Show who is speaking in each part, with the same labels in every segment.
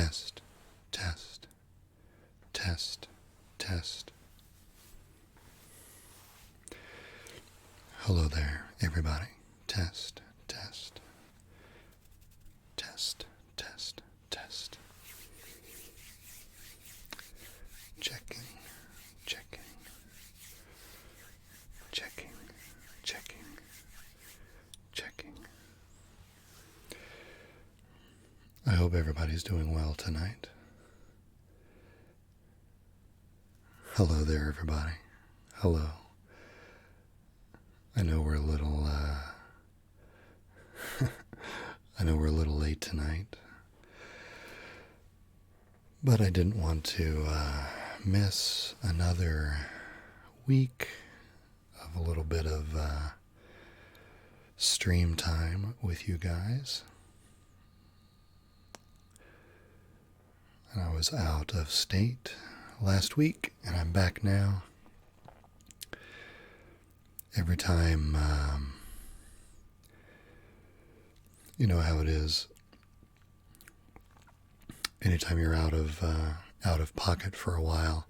Speaker 1: Test, test, test, test. Hello there, everybody. Test, test, test, test, test. Checking, checking, checking, checking, checking. I hope everybody's doing well tonight. Hello there, everybody. Hello. I know we're a little, late tonight, but I didn't want to miss another week of a little bit of stream time with you guys. And I was out of state last week, and I'm back now. Every time, you know how it is. Anytime you're out of pocket for a while,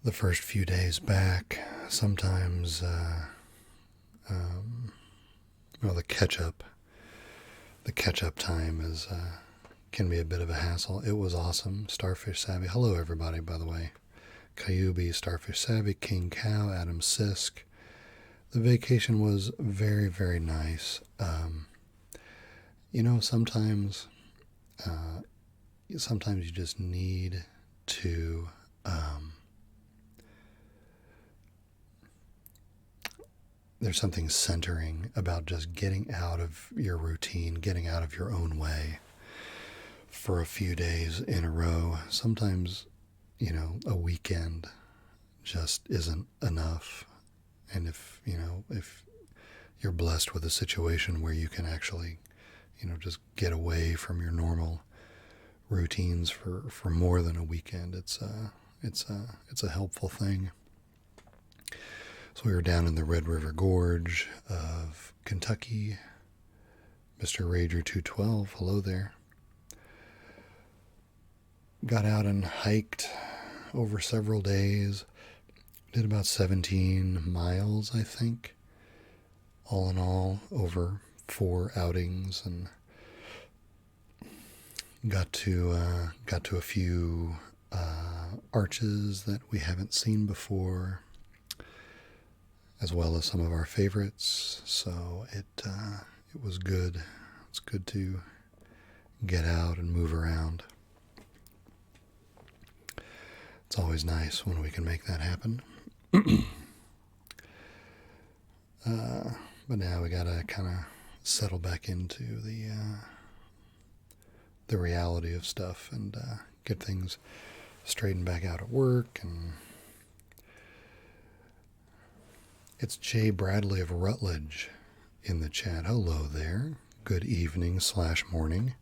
Speaker 1: the first few days back, sometimes, the catch-up time is can be a bit of a hassle. It was awesome. Starfish Savvy. Hello, everybody, by the way. Kyubi, Starfish Savvy, King Cow, Adam Sisk. The vacation was very, very nice. Sometimes you just need to there's something centering about just getting out of your routine, getting out of your own way for a few days in a row. Sometimes, a weekend just isn't enough. And if you're blessed with a situation where you can actually, just get away from your normal routines for more than a weekend, it's a helpful thing. So we were down in the Red River Gorge of Kentucky. Mr. Rager 212, hello there. Got out and hiked over several days. Did about 17 miles, I think, all in all, over 4 outings, and got to a few arches that we haven't seen before, as well as some of our favorites. So it was good. It's good to get out and move around. It's always nice when we can make that happen. But now we gotta kind of settle back into the reality of stuff and get things straightened back out at work. And it's Jay Bradley of Rutledge in the chat. Hello there. Good evening / morning.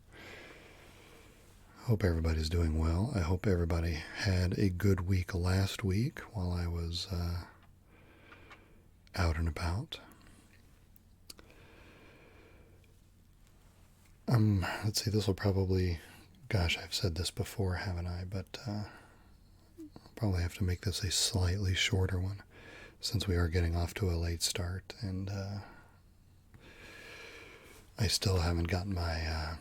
Speaker 1: Hope everybody's doing well. I hope everybody had a good week last week while I was out and about. Let's see, this will probably, gosh, I've said this before, haven't I? But I'll probably have to make this a slightly shorter one, since we are getting off to a late start, and I still haven't gotten my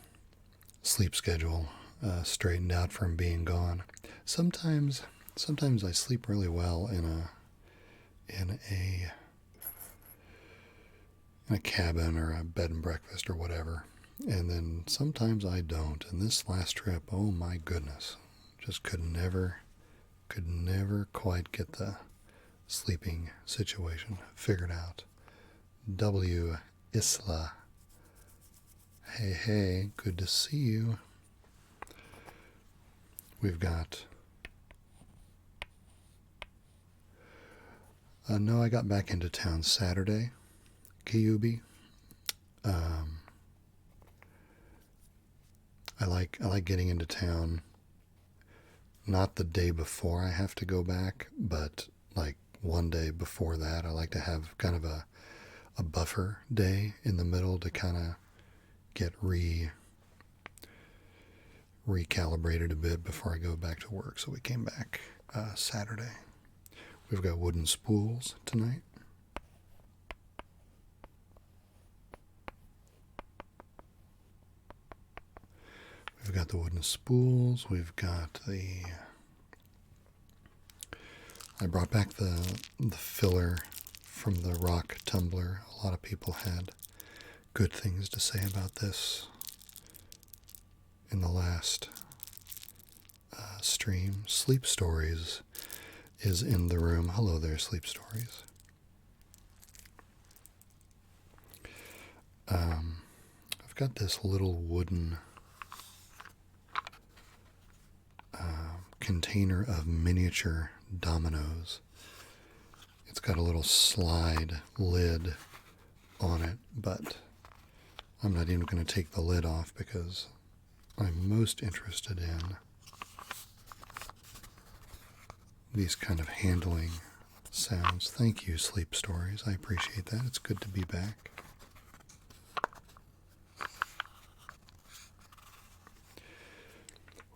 Speaker 1: sleep schedule straightened out from being gone. Sometimes I sleep really well in a cabin or a bed and breakfast or whatever, and then sometimes I don't. And this last trip, oh my goodness, just could never quite get the sleeping situation figured out. W. Isla. Hey, good to see you. We've got... no, I got back into town Saturday, Kyubi. I like getting into town not the day before I have to go back, but like one day before that. I like to have kind of a buffer day in the middle to kind of get recalibrated a bit before I go back to work. So we came back Saturday. We've got wooden spools tonight. We've got the wooden spools. We've got the... I brought back the filler from the rock tumbler. A lot of people had good things to say about this in the last stream. Sleep Stories is in the room. Hello there, Sleep Stories. I've got this little wooden container of miniature dominoes. It's got a little slide lid on it, but I'm not even going to take the lid off because I'm most interested in these kind of handling sounds. Thank you, Sleep Stories. I appreciate that. It's good to be back.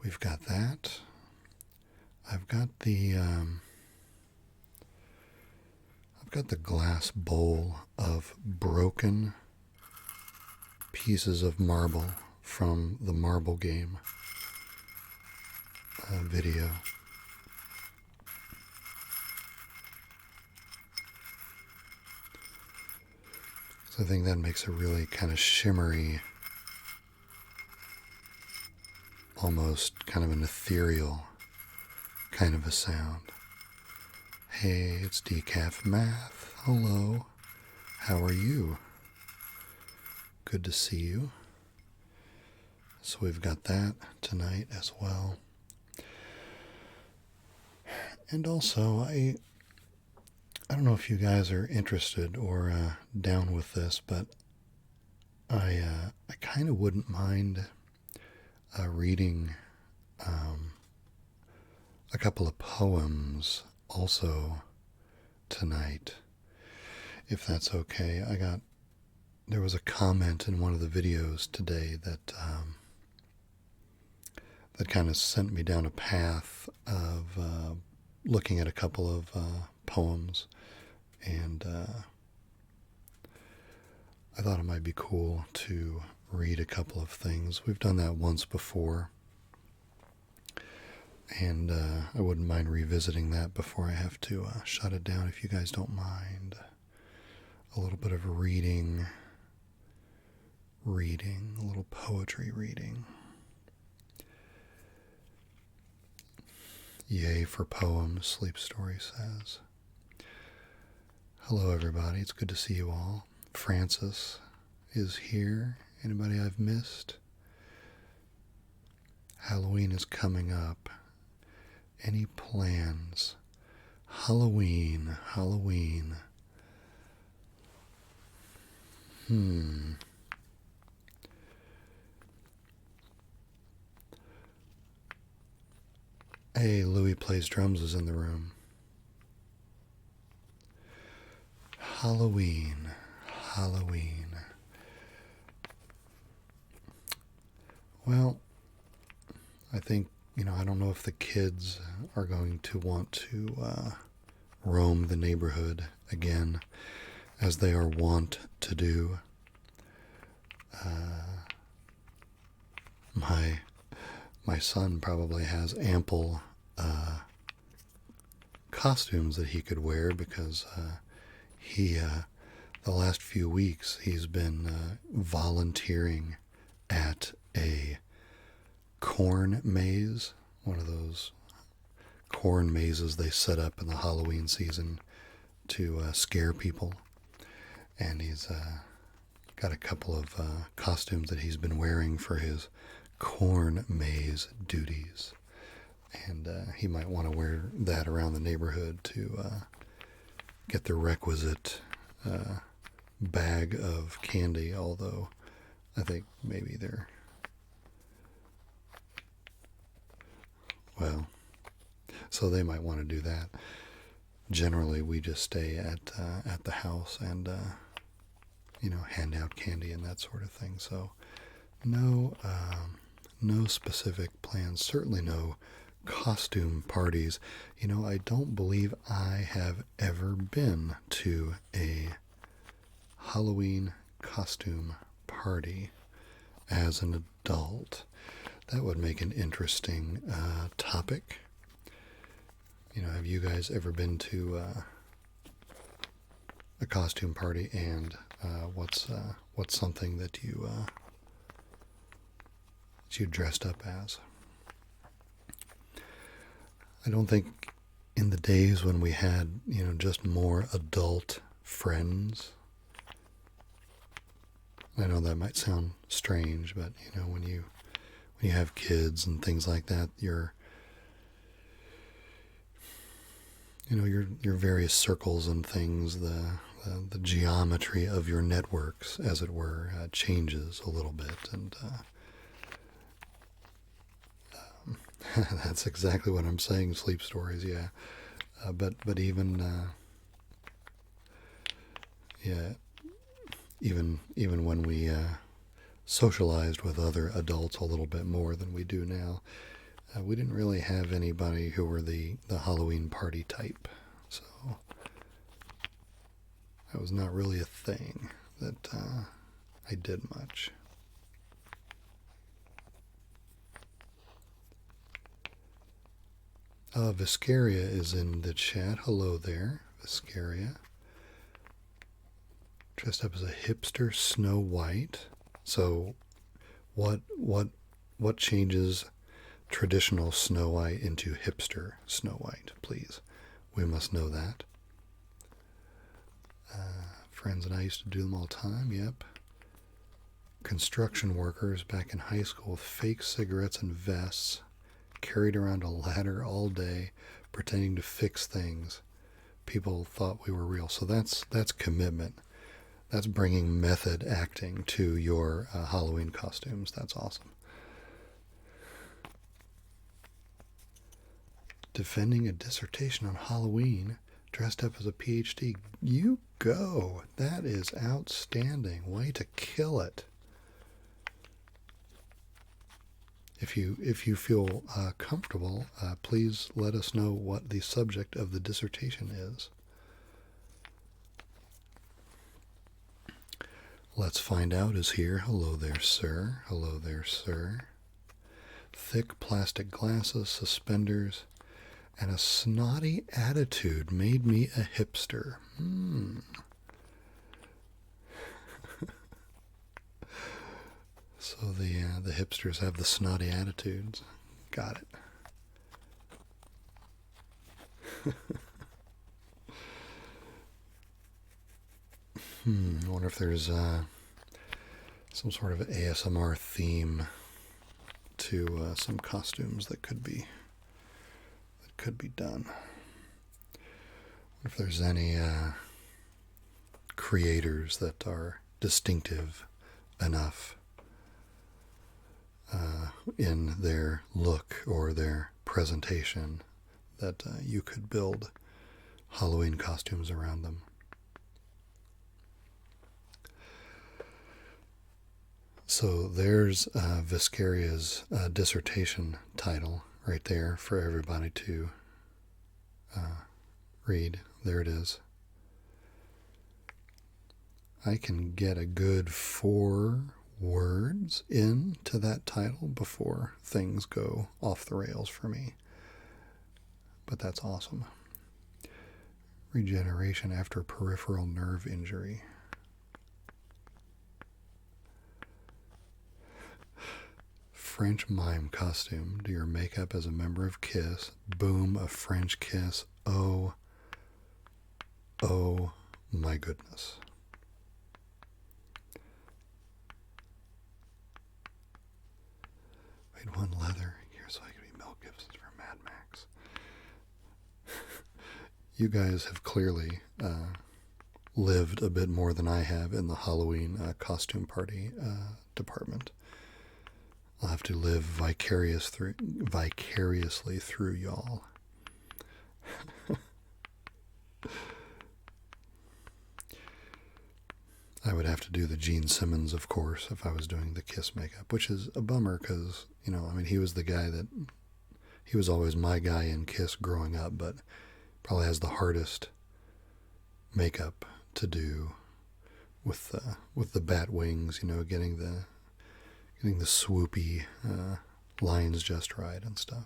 Speaker 1: We've got that. I've got the glass bowl of broken pieces of marble from the marble game video. So I think that makes a really kind of shimmery, almost kind of an ethereal kind of a sound. Hey, it's Decaf Math. Hello. How are you? Good to see you. So we've got that tonight as well. And also, I don't know if you guys are interested or down with this, but I kind of wouldn't mind reading a couple of poems also tonight, if that's okay. There was a comment in one of the videos today that that kind of sent me down a path of looking at a couple of poems, and I thought it might be cool to read a couple of things. We've done that once before, and I wouldn't mind revisiting that before I have to shut it down, if you guys don't mind. A little bit of reading, a little poetry reading. Yay for poems, Sleep Story says. Hello everybody, it's good to see you all. Francis is here. Anybody I've missed? Halloween is coming up. Any plans? Halloween. Hey, Louis Plays Drums is in the room. Halloween. Well, I think, I don't know if the kids are going to want to roam the neighborhood again, as they are wont to do. My son probably has ample costumes that he could wear, because the last few weeks he's been volunteering at a corn maze, one of those corn mazes they set up in the Halloween season to scare people. And he's got a couple of costumes that he's been wearing for his corn maze duties. And he might want to wear that around the neighborhood to get the requisite bag of candy, although I think maybe they're, well, so they might want to do that. Generally, we just stay at the house and hand out candy and that sort of thing. So no No specific plans, certainly no costume parties. I don't believe I have ever been to a Halloween costume party as an adult. That would make an interesting topic. Have you guys ever been to a costume party, and what's something that you dressed up as? I don't think in the days when we had just more adult friends. I know that might sound strange, but when you have kids and things like that, your various circles and things, the geometry of your networks, as it were, changes a little bit, and that's exactly what I'm saying. Sleep stories, yeah, but even yeah, even when we socialized with other adults a little bit more than we do now, we didn't really have anybody who were the Halloween party type, so that was not really a thing that I did much. Viscaria is in the chat. Hello there, Viscaria. Dressed up as a hipster Snow White. So, what changes traditional Snow White into hipster Snow White, please? We must know that. Friends and I used to do them all the time, yep. Construction workers back in high school with fake cigarettes and vests, carried around a ladder all day, pretending to fix things. People thought we were real. So that's commitment. That's bringing method acting to your Halloween costumes. That's awesome. Defending a dissertation on Halloween, dressed up as a PhD. You go. That is outstanding. Way to kill it. If you feel comfortable, please let us know what the subject of the dissertation is. Let's Find Out is here. Hello there, sir. Hello there, sir. Thick plastic glasses, suspenders, and a snotty attitude made me a hipster. So the hipsters have the snotty attitudes. Got it. I wonder if there's some sort of ASMR theme to some costumes that could be done. If there's any creators that are distinctive enough in their look or their presentation that you could build Halloween costumes around them. So there's Viscaria's dissertation title right there for everybody to read. There it is. I can get a good 4 words into that title before things go off the rails for me. But that's awesome. Regeneration after peripheral nerve injury. French mime costume. Do your makeup as a member of Kiss. Boom, a French kiss. Oh my goodness. Made one leather here so I could be Mel Gibson for Mad Max. You guys have clearly lived a bit more than I have in the Halloween costume party department. I'll have to live vicariously through y'all. I would have to do the Gene Simmons, of course, if I was doing the Kiss makeup, which is a bummer because, I mean, he was the guy that, he was always my guy in Kiss growing up, but probably has the hardest makeup to do with the bat wings, getting the swoopy lines just right and stuff.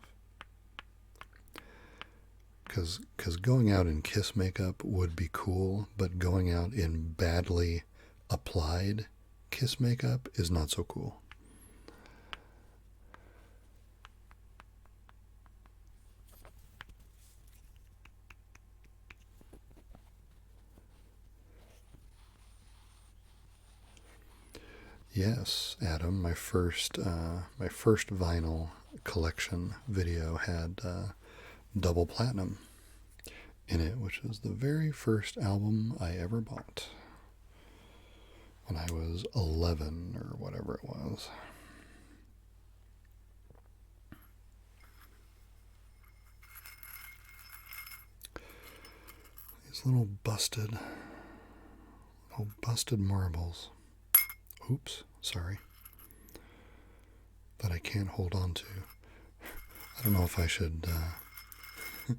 Speaker 1: Because going out in Kiss makeup would be cool, but going out in badly applied Kiss makeup is not so cool. Yes, Adam, my first vinyl collection video had double platinum in it, which was the very first album I ever bought when I was 11 or whatever it was. These little busted marbles. Oops, sorry. That I can't hold on to. I don't know if I should I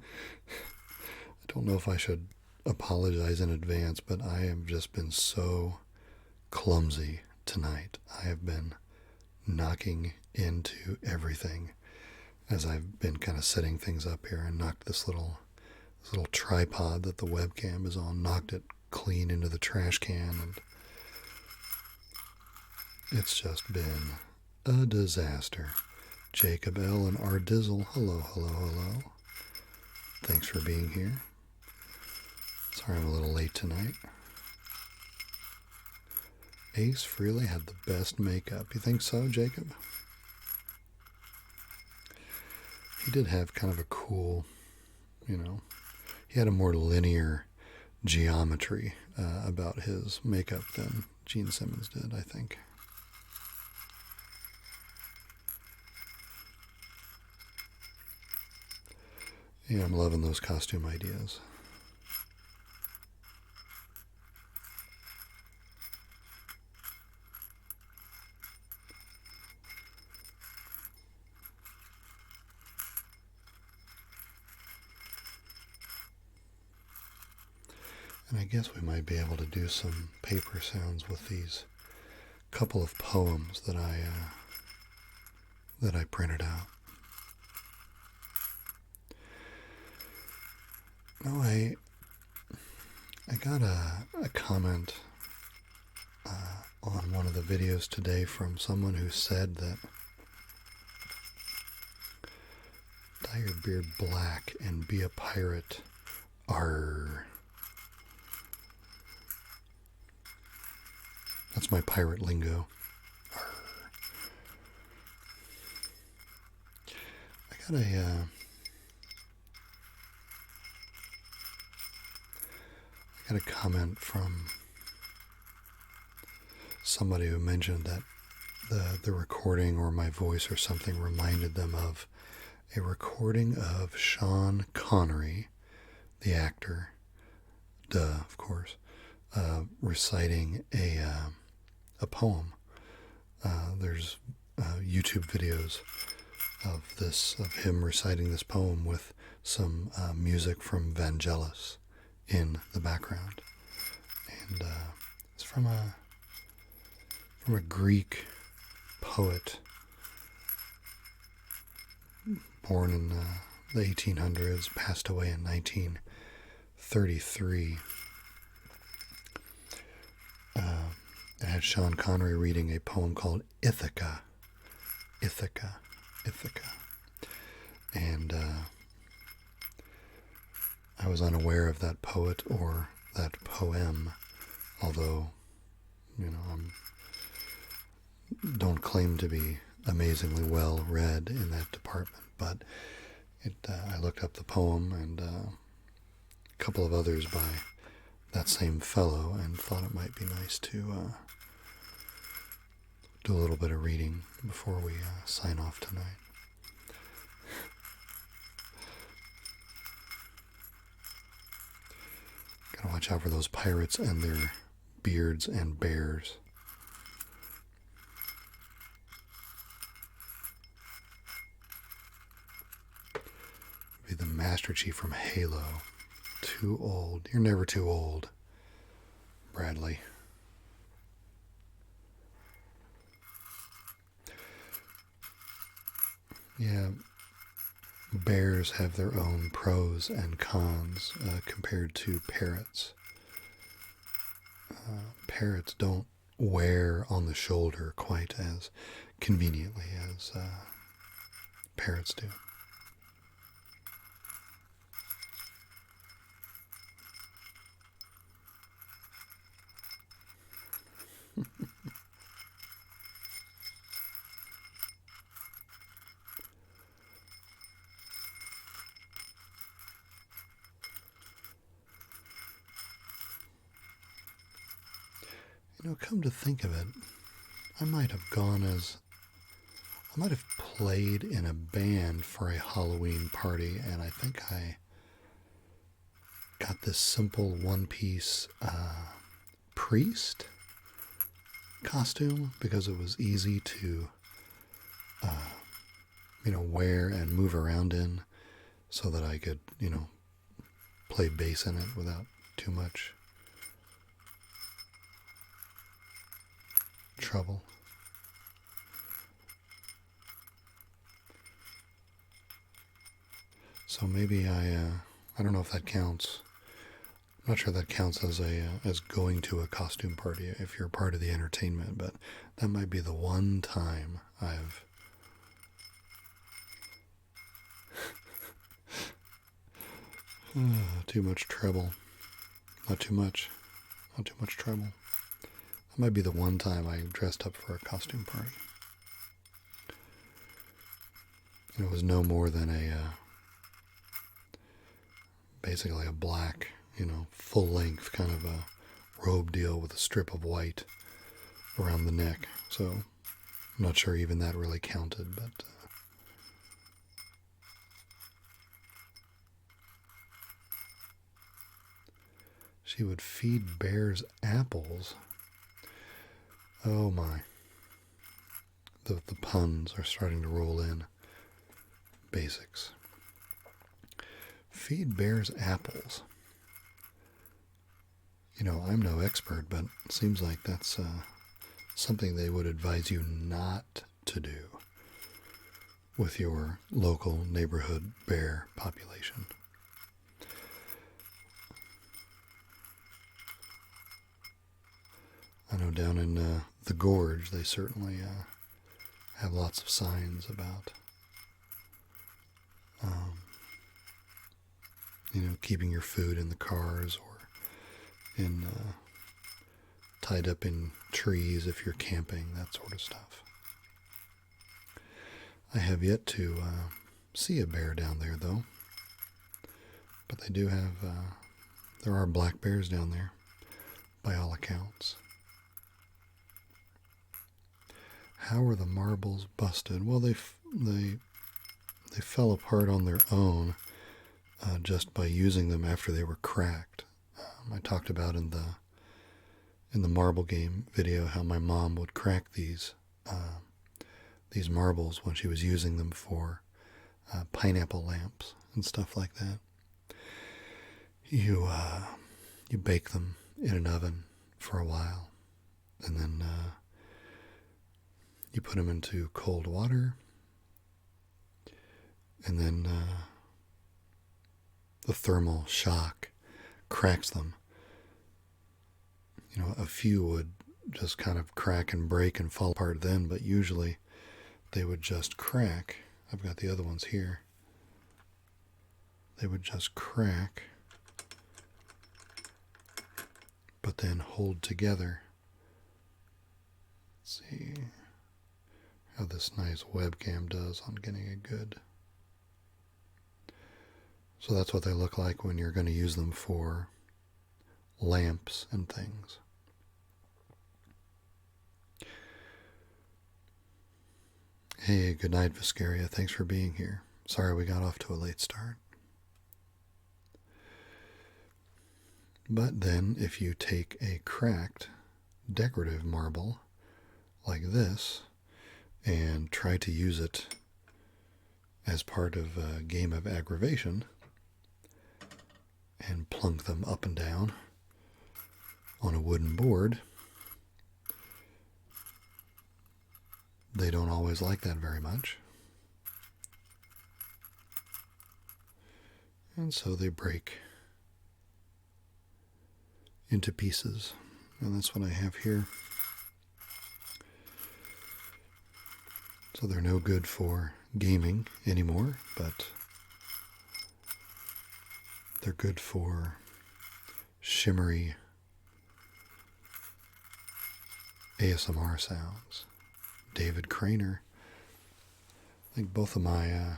Speaker 1: don't know if I should apologize in advance, but I have just been so clumsy tonight. I have been knocking into everything as I've been kind of setting things up here, and knocked this little tripod that the webcam is on, knocked it clean into the trash can, and it's just been a disaster. Jacob L. and R. Dizzle, hello. Thanks for being here. Sorry I'm a little late tonight. Ace Frehley had the best makeup. You think so, Jacob? He did have kind of a cool, he had a more linear geometry about his makeup than Gene Simmons did, I think. Yeah, I'm loving those costume ideas. And I guess we might be able to do some paper sounds with these couple of poems that I printed out. No, I got a comment on one of the videos today from someone who said that dye your beard black and be a pirate. Arr. That's my pirate lingo. Arr. I got a comment from somebody who mentioned that the recording or my voice or something reminded them of a recording of Sean Connery, the actor, of course, reciting a poem. There's YouTube videos of him reciting this poem with some music from Vangelis in the background, and it's from a Greek poet born in the 1800s, passed away in 1933. It had Sean Connery reading a poem called Ithaca. And I was unaware of that poet or that poem, although, I don't claim to be amazingly well read in that department, but I looked up the poem and a couple of others by that same fellow and thought it might be nice to do a little bit of reading before we sign off tonight. Gotta watch out for those pirates and their beards and bears. Be the Master Chief from Halo. Too old. You're never too old, Bradley. Yeah, bears have their own pros and cons compared to parrots. Parrots don't wear on the shoulder quite as conveniently as parrots do. Come to think of it, I might have played in a band for a Halloween party, and I think I got this simple one-piece priest costume because it was easy to, wear and move around in so that I could, play bass in it without too much trouble. So maybe I don't know if that counts. I'm not sure that counts as going to a costume party if you're part of the entertainment, but that might be the one time I've too much trouble. Not too much trouble. That might be the one time I dressed up for a costume party. And it was no more than basically a black, full length kind of a robe deal with a strip of white around the neck. So I'm not sure even that really counted, but she would feed bears apples. Oh my. The puns are starting to roll in. Basics. Feed bears apples. I'm no expert, but it seems like that's something they would advise you not to do with your local neighborhood bear population. I know down in the gorge, they certainly have lots of signs about, keeping your food in the cars or in tied up in trees if you're camping, that sort of stuff. I have yet to see a bear down there, though. But they do have, there are black bears down there, by all accounts. How were the marbles busted? Well, they fell apart on their own just by using them after they were cracked. I talked about in the marble game video how my mom would crack these marbles when she was using them for pineapple lamps and stuff like that. You bake them in an oven for a while, and then you put them into cold water, and then the thermal shock cracks them. A few would just kind of crack and break and fall apart then, but usually they would just crack. I've got the other ones here. They would just crack, but then hold together. Let's see how this nice webcam does on getting it good. So that's what they look like when you're going to use them for lamps and things. Hey, good night, Viscaria. Thanks for being here. Sorry we got off to a late start. But then if you take a cracked decorative marble like this and try to use it as part of a game of aggravation and plunk them up and down on a wooden board, they don't always like that very much. And so they break into pieces. And that's what I have here. So they're no good for gaming anymore, but they're good for shimmery ASMR sounds. David Craner. I think both of my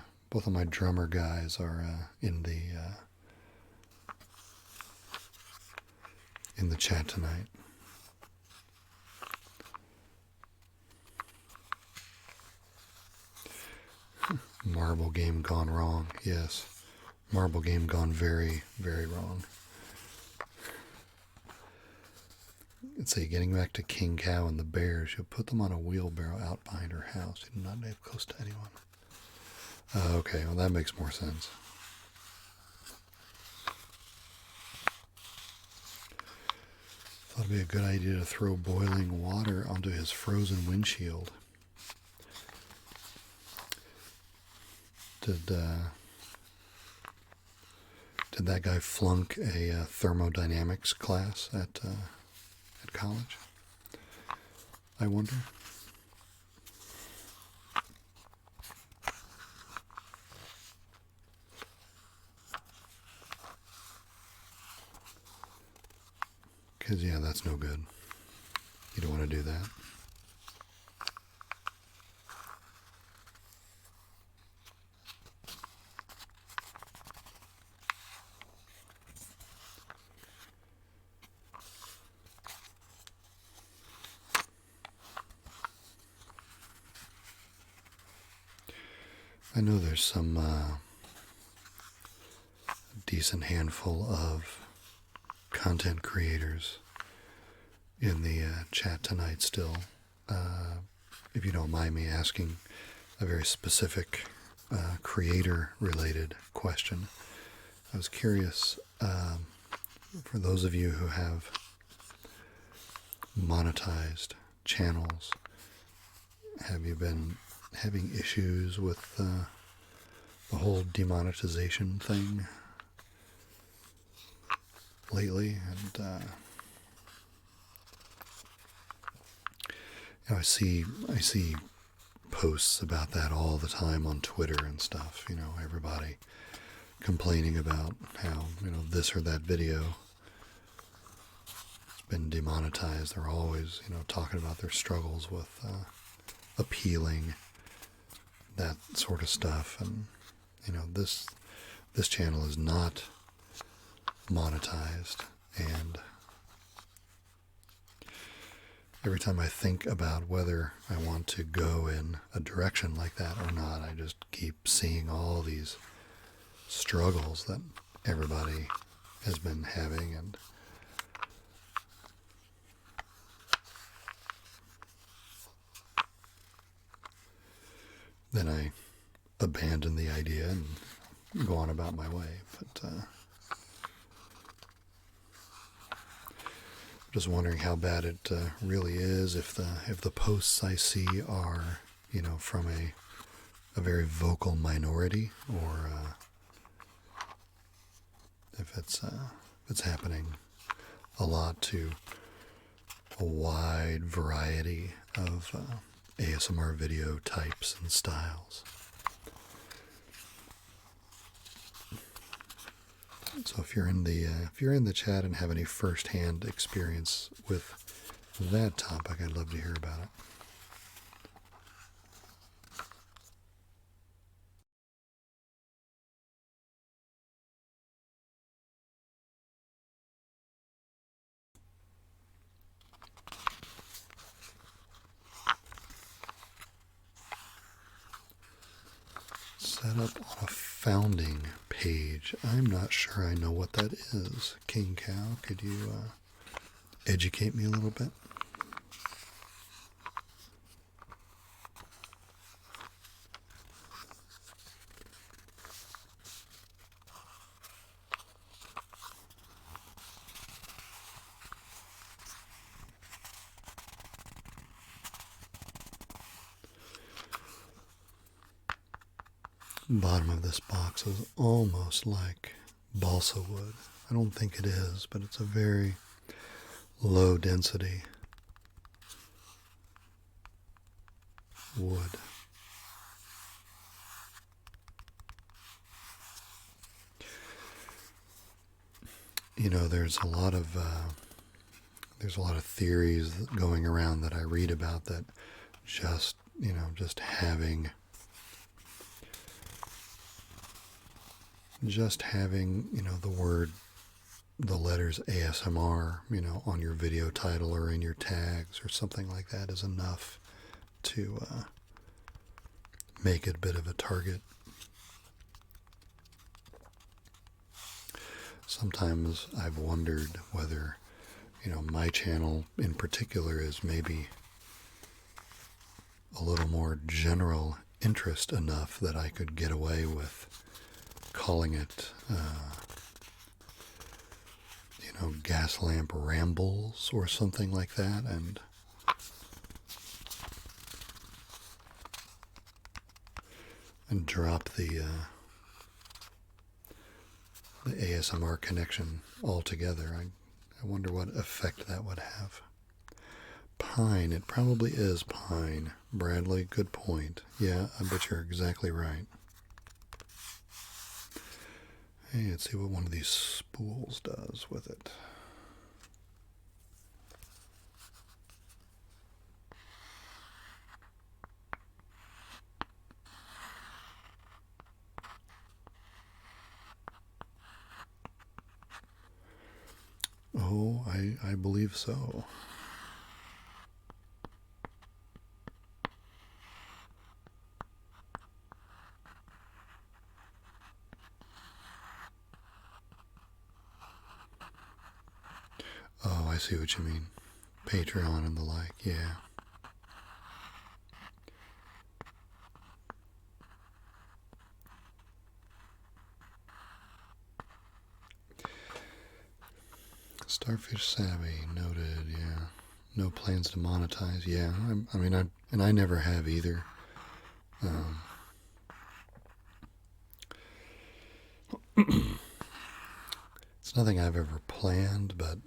Speaker 1: drummer guys are in the chat tonight. Marble game gone wrong. Yes, marble game gone very, very wrong. Let's see, getting back to King Cow and the bears, you'll put them on a wheelbarrow out behind her house. You do not live close to anyone. Okay, well that makes more sense. Thought it'd be a good idea to throw boiling water onto his frozen windshield. Did that guy flunk a thermodynamics class at college? I wonder. Because, yeah, that's no good. You don't want to do that. I know there's some decent handful of content creators in the chat tonight still. If you don't mind me asking a very specific creator-related question, I was curious, for those of you who have monetized channels, have you been having issues with the whole demonetization thing lately? And I see posts about that all the time on Twitter and stuff. You know, everybody complaining about how, you know, this or that video has been demonetized. They're always, you know, talking about their struggles with appealing, that sort of stuff. And, you know, this channel is not monetized, and every time I think about whether I want to go in a direction like that or not, I just keep seeing all these struggles that everybody has been having, and then I abandon the idea and go on about my way. But just wondering how bad it really is, if the posts I see are, you know, from a very vocal minority, or if it's happening a lot to a wide variety of ASMR video types and styles. So if you're in the chat and have any first-hand experience with that topic, I'd love to hear about it. Set up on a founding page. I'm not sure I know what that is. King Cow, could you educate me a little bit? bottom of this box is almost like balsa wood. I don't think it is, but it's a very low density wood. You know, there's a lot of theories going around that I read about that just having the letters ASMR, on your video title or in your tags or something like that is enough to make it a bit of a target. Sometimes I've wondered whether, my channel in particular is maybe a little more general interest enough that I could get away with calling it, gas lamp rambles or something like that, and drop the ASMR connection altogether. I wonder what effect that would have. Pine, it probably is pine. Bradley, good point. Yeah, I bet you're exactly right. Hey, let's see what one of these spools does with it. Oh, I believe so. Oh, I see what you mean. Patreon and the like, yeah. Starfish Savvy noted, yeah. No plans to monetize, yeah. I never have either. It's nothing I've ever planned, but,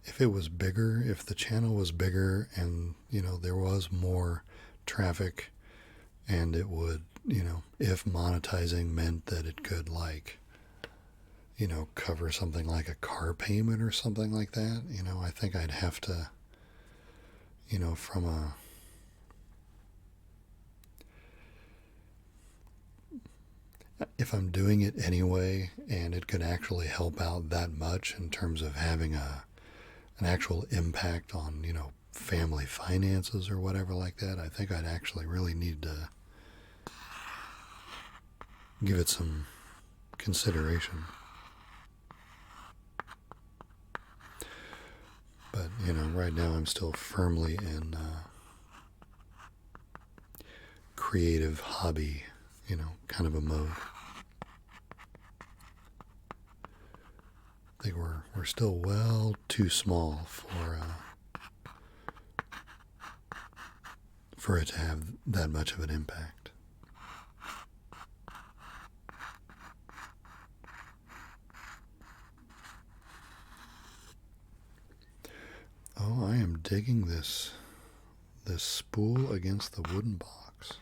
Speaker 1: if it was bigger, if the channel was bigger and, there was more traffic and it would, if monetizing meant that it could, like, cover something like a car payment or something like that, I think I'd have to, from a, if I'm doing it anyway and it could actually help out that much in terms of having an actual impact on, family finances or whatever like that, I think I'd actually really need to give it some consideration. But, right now I'm still firmly in creative hobby, kind of a mode. I think we're still well too small for it to have that much of an impact. Oh, I am digging this spool against the wooden box.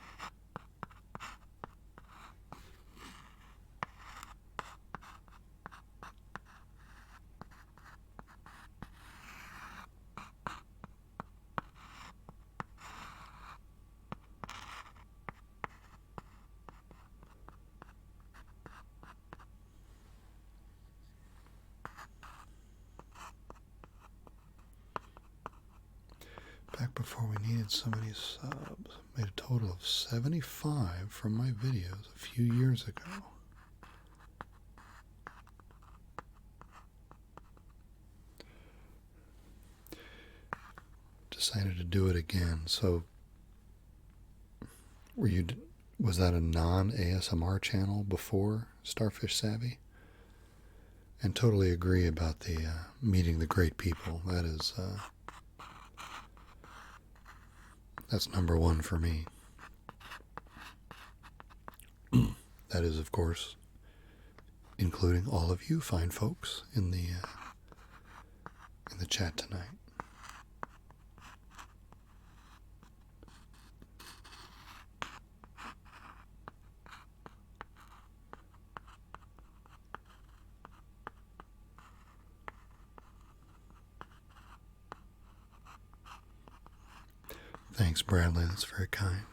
Speaker 1: Back before we needed so many subs, made a total of 75 from my videos a few years ago. Decided to do it again. So, was that a non-ASMR channel before Starfish Savvy? And totally agree about the meeting the great people. That is That's number one for me. That is, of course, including all of you fine folks in the chat tonight. Thanks, Bradley. That's very kind.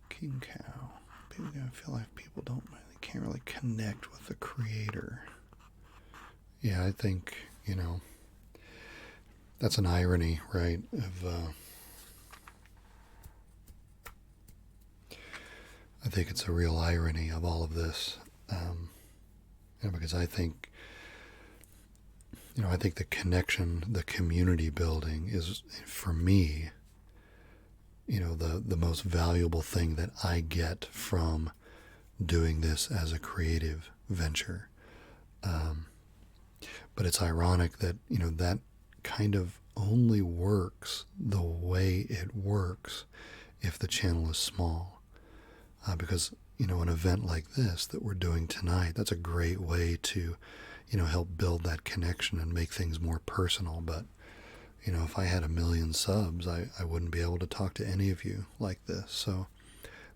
Speaker 1: King Cow. People gonna feel like people can't really connect with the creator. Yeah, I think, that's an irony, right? I think it's a real irony of all of this, because I think the connection, the community building is, for me, the most valuable thing that I get from doing this as a creative venture. But it's ironic that, that kind of only works the way it works if the channel is small. Because, an event like this that we're doing tonight, that's a great way to, help build that connection and make things more personal. But, if I had 1 million subs, I wouldn't be able to talk to any of you like this. So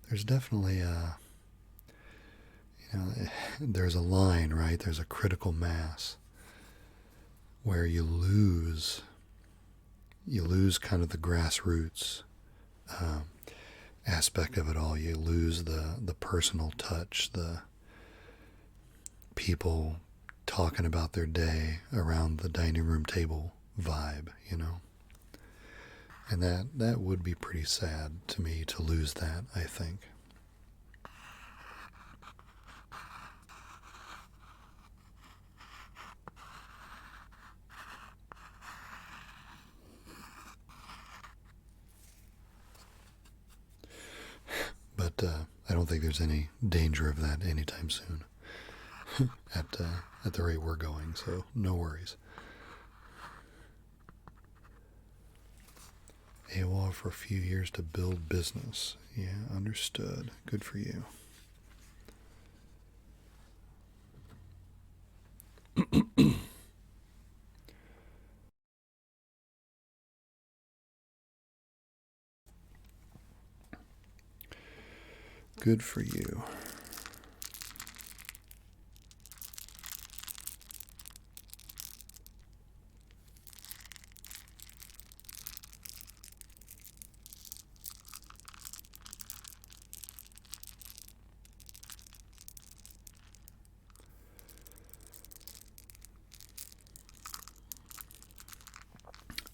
Speaker 1: there's definitely there's a line, right? There's a critical mass where you lose kind of the grassroots aspect of it all. You lose the personal touch, the people talking about their day around the dining room table vibe, And that would be pretty sad to me to lose that, I think. But I don't think there's any danger of that anytime soon at the rate we're going, so no worries. AWOL for a few years to build business. Yeah, understood. Good for you. Good for you.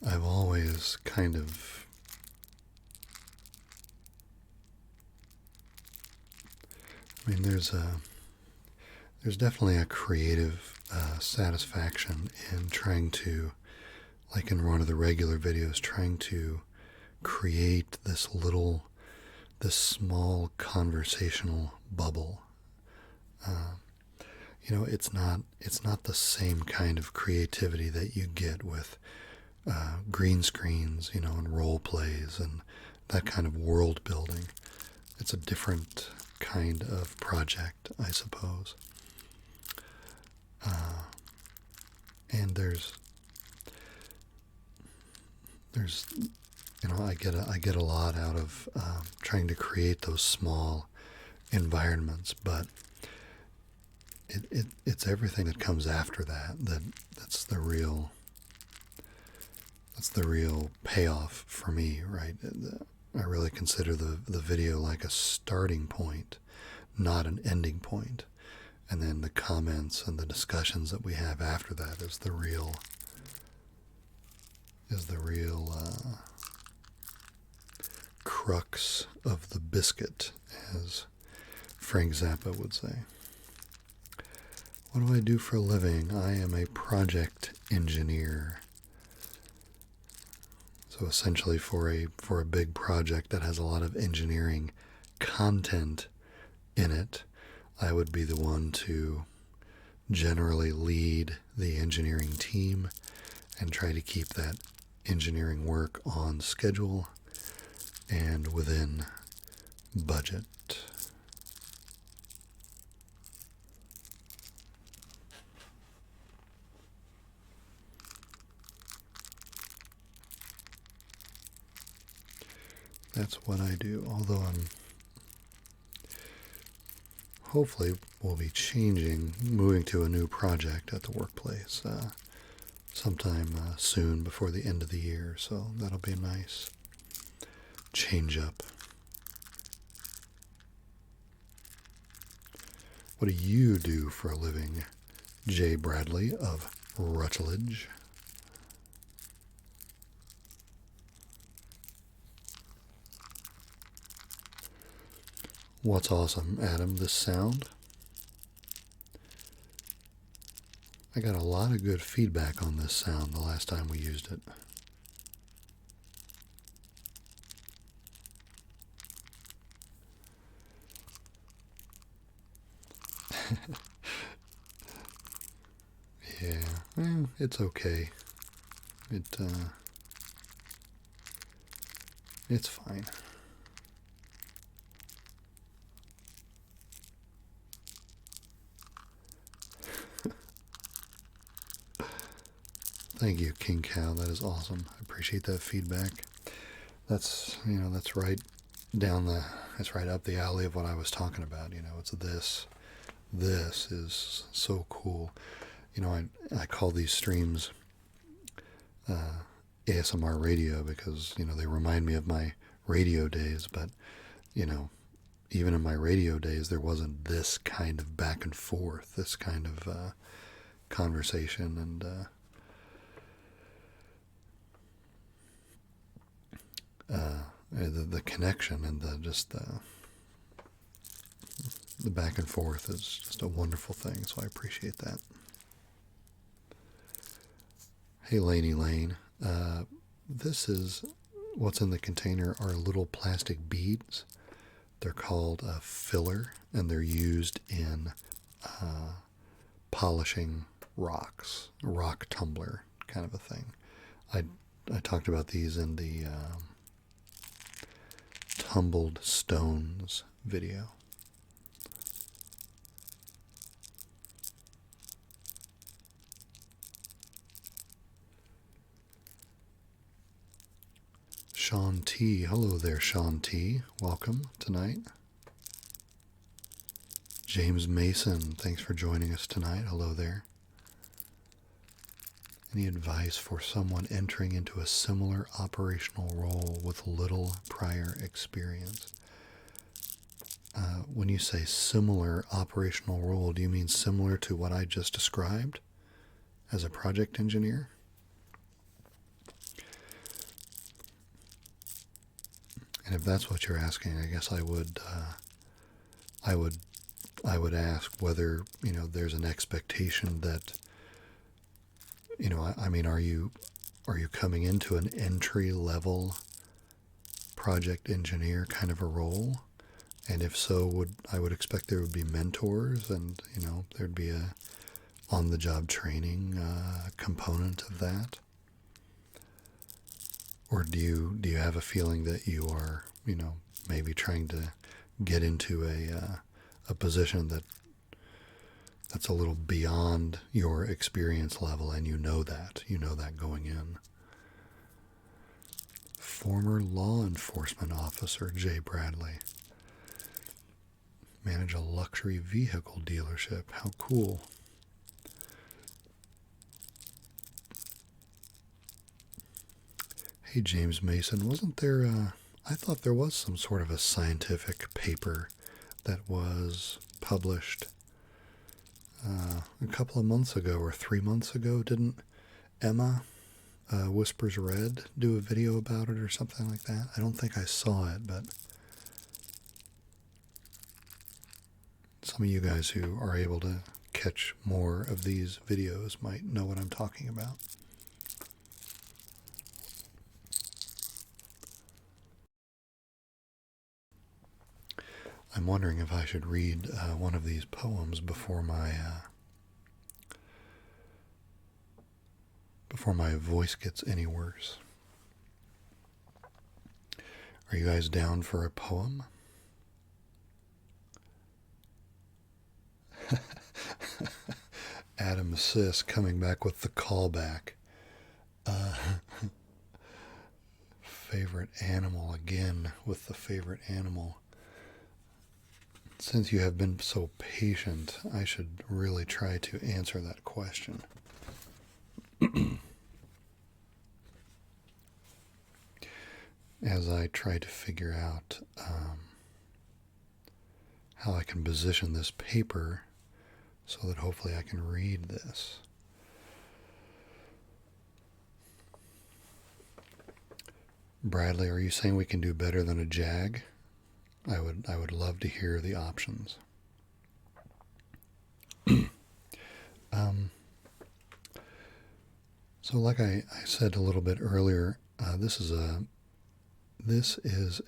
Speaker 1: I've always kind of there's definitely a creative satisfaction in trying to, like in one of the regular videos, trying to create this small conversational bubble. It's not the same kind of creativity that you get with green screens, and role plays and that kind of world building. It's a different kind of project, I suppose. And there's I get a lot out of trying to create those small environments, but it's everything that comes after that's the real payoff for me, right? I really consider the video like a starting point, not an ending point. And then the comments and the discussions that we have after that is the real crux of the biscuit, as Frank Zappa would say. What do I do for a living? I am a project engineer. So essentially for a big project that has a lot of engineering content in it, I would be the one to generally lead the engineering team and try to keep that engineering work on schedule and within budget. That's what I do, although I'm hopefully will be moving to a new project at the workplace sometime soon before the end of the year, so that'll be a nice change up. What do you do for a living, Jay Bradley of Rutledge? What's awesome, Adam? This sound? I got a lot of good feedback on this sound the last time we used it. Yeah, well, it's okay. It's fine. Thank you, King Cow. That is awesome. I appreciate that feedback. That's that's right up the alley of what I was talking about. It's this. This is so cool. I call these streams ASMR radio because, they remind me of my radio days. But, even in my radio days, there wasn't this kind of back and forth, this kind of conversation and the connection and the back and forth is just a wonderful thing. So I appreciate that. Hey, Laney Lane. This is what's in the container are little plastic beads. They're called filler, and they're used in polishing rocks, rock tumbler kind of a thing. I talked about these in the tumbled stones video. Sean T. Hello there, Sean T. Welcome tonight. James Mason, thanks for joining us tonight. Hello there. Any advice for someone entering into a similar operational role with little prior experience? When you say similar operational role, do you mean similar to what I just described as a project engineer? And if that's what you're asking, I guess I would ask whether, there's an expectation that, are you coming into an entry level project engineer kind of a role? And if so, I would expect there would be mentors and, there'd be a on the job training component of that. Or do you have a feeling that you are, maybe trying to get into a position that's a little beyond your experience level, and you know that going in? Former law enforcement officer Jay Bradley. Manage a luxury vehicle dealership. How cool. Hey, James Mason, wasn't there I thought there was some sort of a scientific paper that was published a couple of months ago or 3 months ago. Didn't Emma Whispers Red do a video about it or something like that? I don't think I saw it, but some of you guys who are able to catch more of these videos might know what I'm talking about. I'm wondering if I should read one of these poems before my voice gets any worse. Are you guys down for a poem? Adam Sis coming back with the callback. Favorite animal again with the favorite animal. Since you have been so patient, I should really try to answer that question. As I try to figure out how I can position this paper so that hopefully I can read this. Bradley, are you saying we can do better than a jag? I would love to hear the options. So like I said a little bit earlier, this is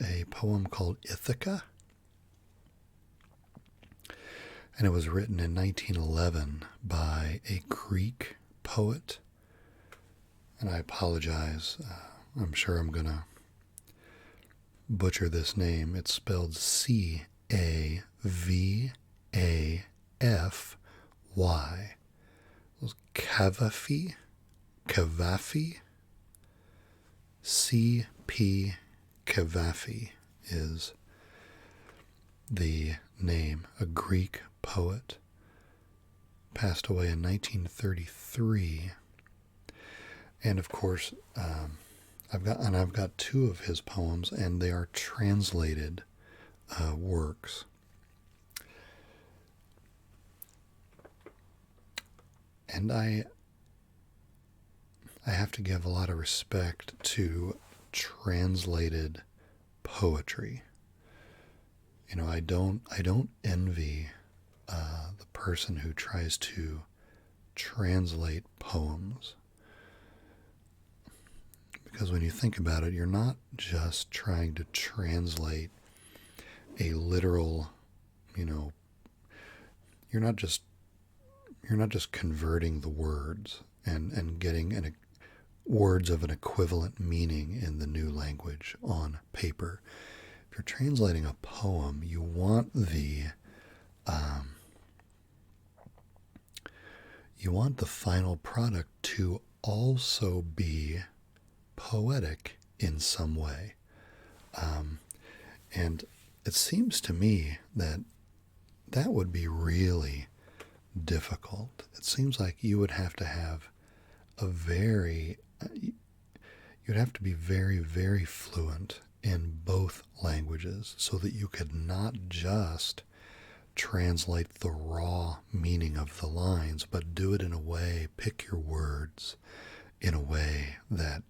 Speaker 1: a poem called Ithaca, and it was written in 1911 by a Greek poet. And I apologize. I'm sure I'm going to butcher this name. It's spelled Cavafy. Cavafy. C.P. Cavafy is the name. A Greek poet. Passed away in 1933. And of course, I've got two of his poems, and they are translated works. And I have to give a lot of respect to translated poetry. You know, I don't envy the person who tries to translate poems. Because when you think about it, you're not just trying to translate a literal, you're not just converting the words and getting words of an equivalent meaning in the new language on paper. If you're translating a poem, you want the final product to also be poetic in some way. And it seems to me that would be really difficult. It seems like you would have to have you'd have to be very, very fluent in both languages so that you could not just translate the raw meaning of the lines, but do it in a way, pick your words in a way that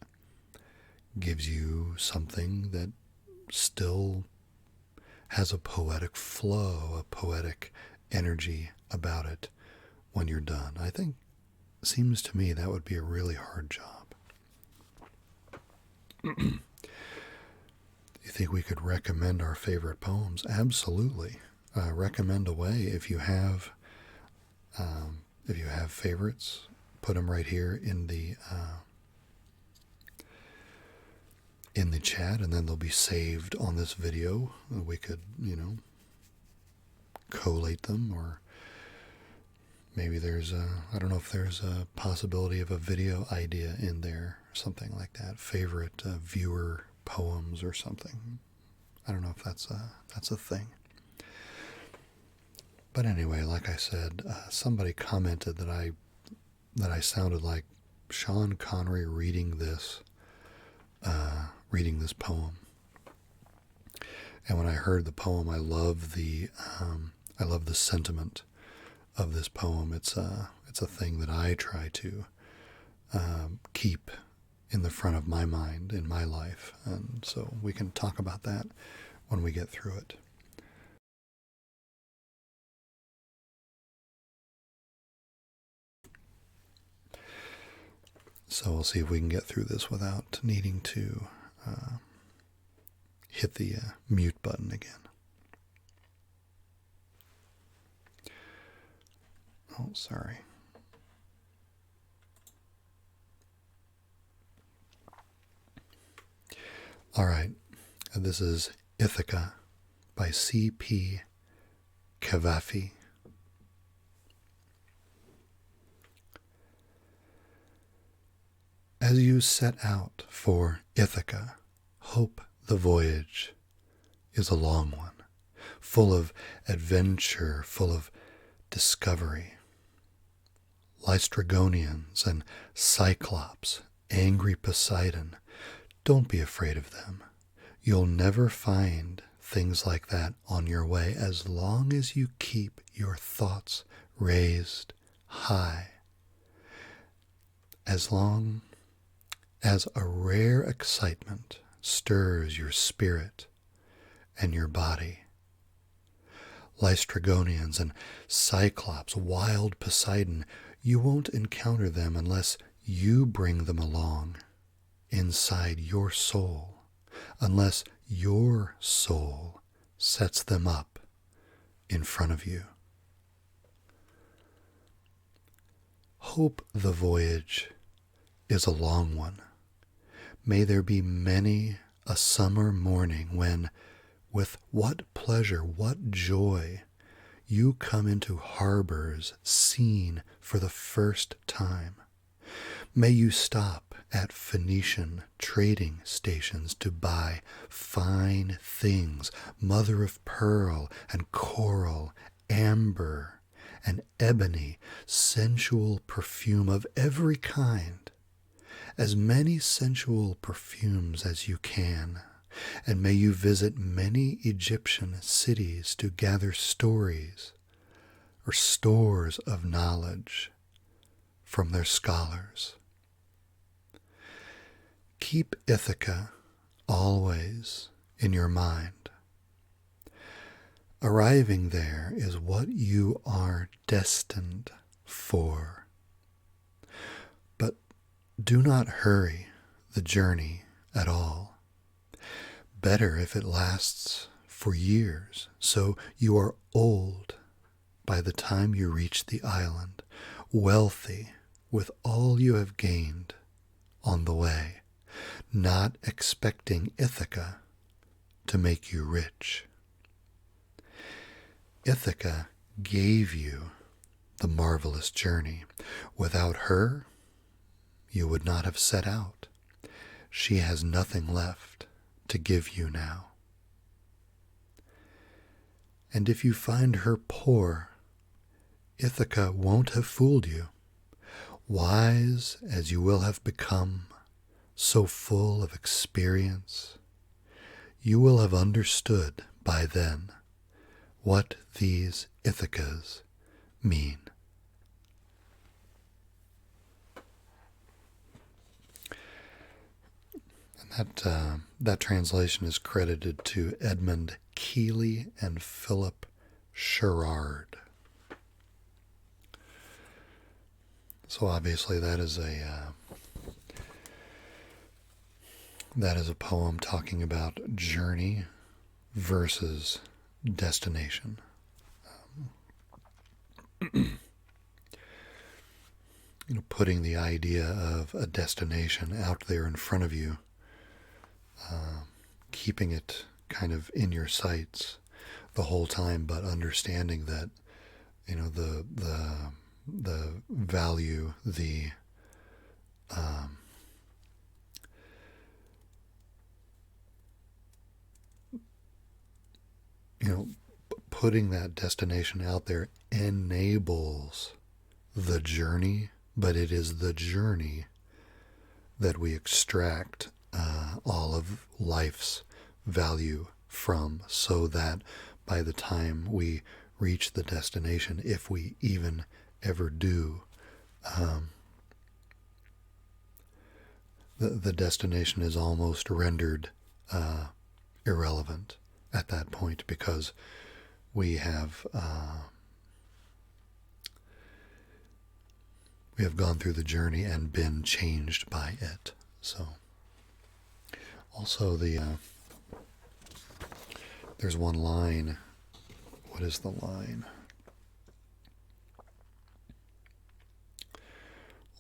Speaker 1: gives you something that still has a poetic flow, a poetic energy about it when you're done. I think, seems to me, that would be a really hard job. Do you think we could recommend our favorite poems? Absolutely. Recommend away if you have favorites. Put them right here in the chat, and then they'll be saved on this video. We could, collate them, or maybe there's I don't know if there's a possibility of a video idea in there, or something like that. Favorite viewer poems or something. I don't know if that's a thing. But anyway, like I said, somebody commented that I sounded like Sean Connery reading this poem. And when I heard the poem, I love the sentiment of this poem. It's a thing that I try to keep in the front of my mind in my life, and so we can talk about that when we get through it. So we'll see if we can get through this without needing to hit the mute button again. Oh, sorry. All right. This is Ithaca by C.P. Cavafy. As you set out for Ithaca, hope the voyage is a long one, full of adventure, full of discovery. Lystragonians and Cyclops, angry Poseidon, don't be afraid of them. You'll never find things like that on your way as long as you keep your thoughts raised high. As long as a rare excitement stirs your spirit and your body. Lystragonians and Cyclops, wild Poseidon, you won't encounter them unless you bring them along inside your soul, unless your soul sets them up in front of you. Hope the voyage is a long one. May there be many a summer morning when, with what pleasure, what joy, you come into harbors seen for the first time. May you stop at Phoenician trading stations to buy fine things, mother of pearl and coral, amber and ebony, sensual perfume of every kind. As many sensual perfumes as you can, and may you visit many Egyptian cities to gather stories or stores of knowledge from their scholars. Keep Ithaca always in your mind. Arriving there is what you are destined for. But do not hurry the journey at all. Better if it lasts for years, so you are old by the time you reach the island, wealthy with all you have gained on the way, not expecting Ithaca to make you rich. Ithaca gave you the marvelous journey. Without her, you would not have set out. She has nothing left to give you now. And if you find her poor, Ithaca won't have fooled you. Wise as you will have become, so full of experience, you will have understood by then what these Ithacas mean. That translation is credited to Edmund Keeley and Philip Sherrard. So obviously that is a poem talking about journey versus destination. Putting the idea of a destination out there in front of you, keeping it kind of in your sights the whole time, but understanding that, the value, the putting that destination out there enables the journey, but it is the journey that we extract all of life's value from, so that by the time we reach the destination, if we even ever do, the destination is almost rendered irrelevant at that point, because we have we have gone through the journey and been changed by it. So, also there's one line. What is the line?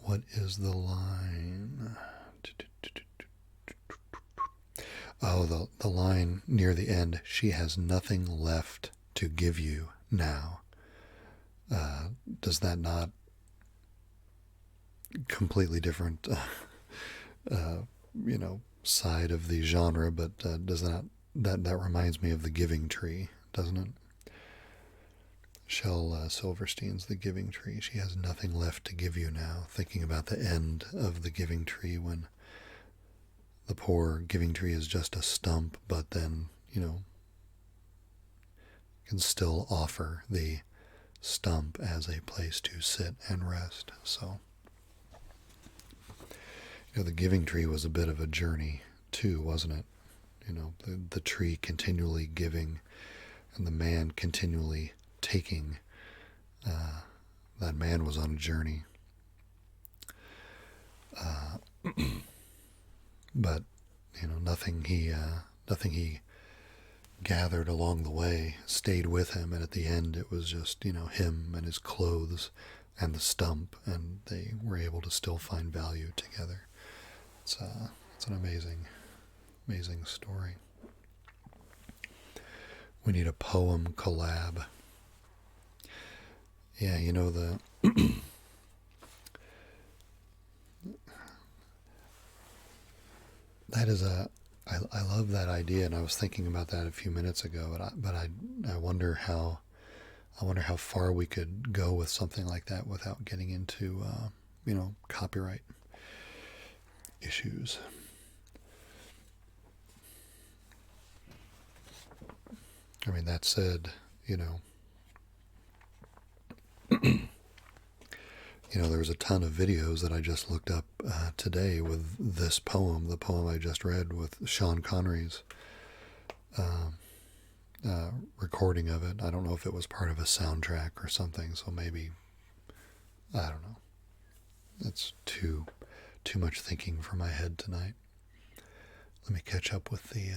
Speaker 1: What is the line? Oh, the line near the end. She has nothing left to give you now. Does that not completely different, side of the genre? But does that reminds me of The Giving Tree, doesn't it? Shel Silverstein's The Giving Tree. She has nothing left to give you now. Thinking about the end of The Giving Tree when the poor giving tree is just a stump, but then, can still offer the stump as a place to sit and rest. So, the giving tree was a bit of a journey too, wasn't it? The tree continually giving and the man continually taking. That man was on a journey. But nothing he gathered along the way stayed with him, and at the end it was just him and his clothes and the stump, and they were able to still find value together. It's an amazing story. We need a poem collab. Yeah, the that is I love that idea, and I was thinking about that a few minutes ago. But I wonder how far we could go with something like that without getting into copyright issues. I mean, that said, there was a ton of videos that I just looked up today with this poem, the poem I just read, with Sean Connery's recording of it. I don't know if it was part of a soundtrack or something, so maybe, I don't know. It's too much thinking for my head tonight. Let me catch up with the...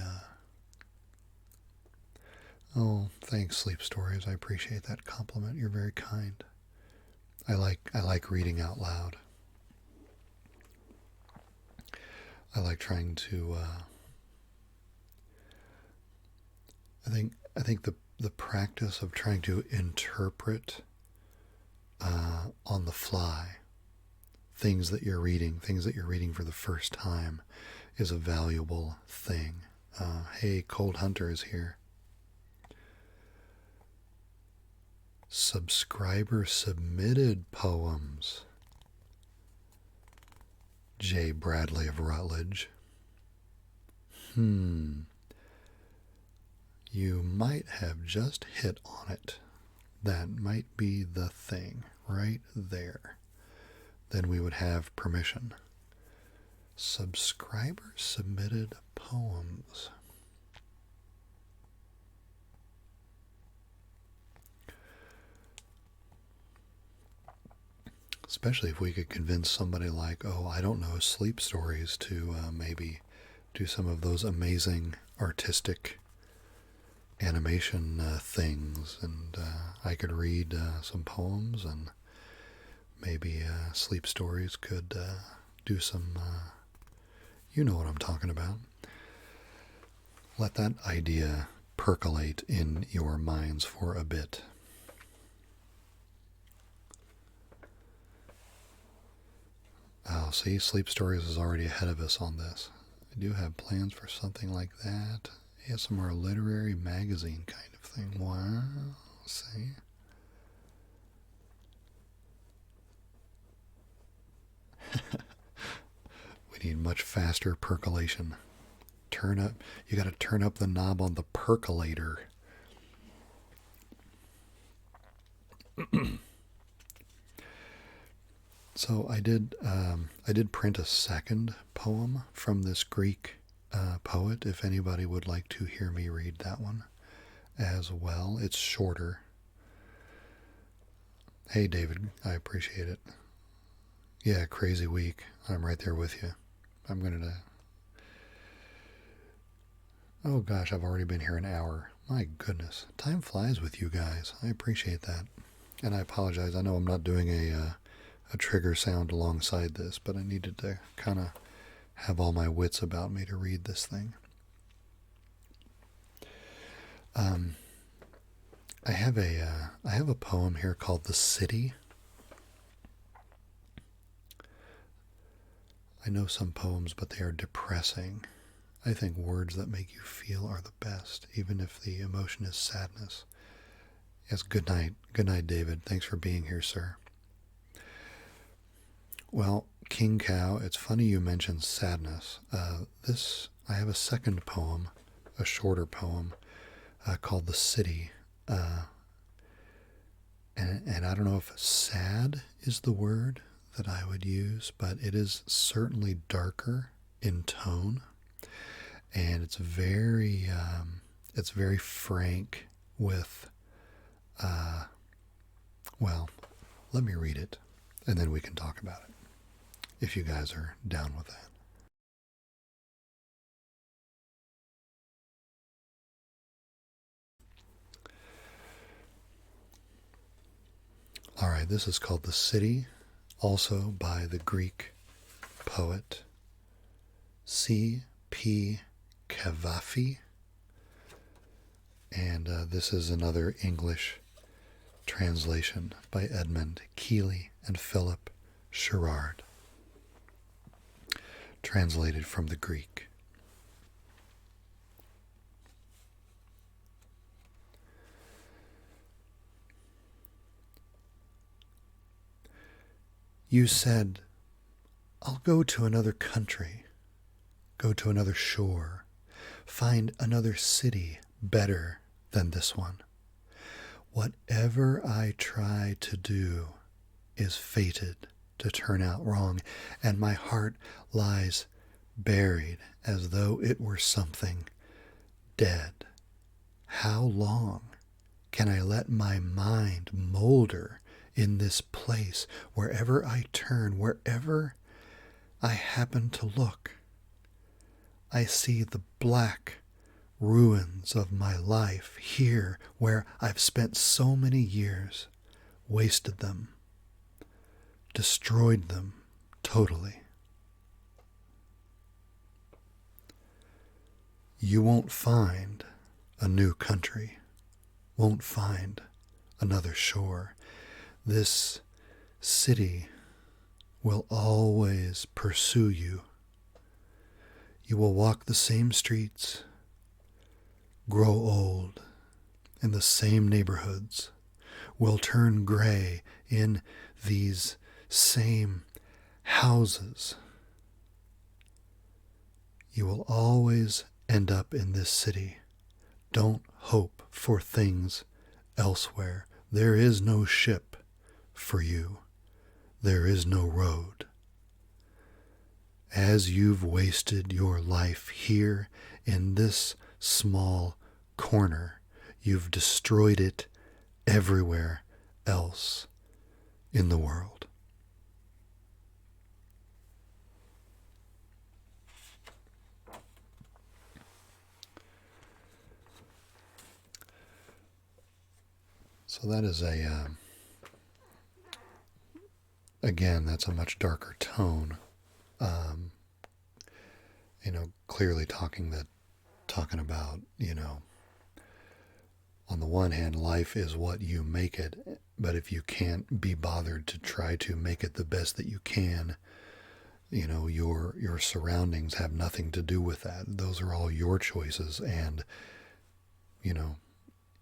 Speaker 1: Oh, thanks, Sleep Stories. I appreciate that compliment. You're very kind. I like reading out loud. I like trying to. I think the practice of trying to interpret on the fly things that you're reading for the first time, is a valuable thing. Hey, Cold Hunter is here. Subscriber submitted poems. J. Bradley of Rutledge. You might have just hit on it. That might be the thing right there. Then we would have permission. Subscriber submitted poems. Especially if we could convince somebody like, I don't know, Sleep Stories to maybe do some of those amazing artistic animation things, and I could read some poems, and maybe Sleep Stories could do some, you know what I'm talking about. Let that idea percolate in your minds for a bit. Oh, see, Sleep Stories is already ahead of us on this. I do have plans for something like that. ASMR literary magazine kind of thing. Wow, see? We need much faster percolation. You gotta turn up the knob on the percolator. So I did print a second poem from this Greek poet, if anybody would like to hear me read that one as well. It's shorter. Hey, David, I appreciate it. Yeah, crazy week. I'm right there with you. I'm going to. Oh gosh, I've already been here an hour. My goodness. Time flies with you guys. I appreciate that. And I apologize. I know I'm not doing a trigger sound alongside this, but I needed to kind of have all my wits about me to read this thing. I have a poem here called "The City." I know some poems, but they are depressing. I think words that make you feel are the best, even if the emotion is sadness. Yes, good night. Good night, David. Thanks for being here, sir. Well, King Cow, it's funny you mentioned sadness. I have a second poem, a shorter poem called "The City," and I don't know if sad is the word that I would use, but it is certainly darker in tone, and it's very frank with. Well, let me read it, and then we can talk about it, if you guys are down with that. All right, this is called "The City," also by the Greek poet C.P. Cavafy, and this is another English translation by Edmund Keeley and Philip Sherrard, translated from the Greek. You said, "I'll go to another country, go to another shore, find another city better than this one. Whatever I try to do is fated to turn out wrong, and my heart lies buried as though it were something dead. How long can I let my mind molder in this place wherever I turn, wherever I happen to look? I see the black ruins of my life here where I've spent so many years, wasted them, destroyed them totally. You won't find a new country, won't find another shore. This city will always pursue you. You will walk the same streets, grow old in the same neighborhoods, will turn gray in these same houses. You will always end up in this city. Don't hope for things elsewhere. There is no ship for you. There is no road. As you've wasted your life here in this small corner, you've destroyed it everywhere else in the world." So that is again, that's a much darker tone. Clearly talking about, on the one hand, life is what you make it, but if you can't be bothered to try to make it the best that you can, your surroundings have nothing to do with that. Those are all your choices, and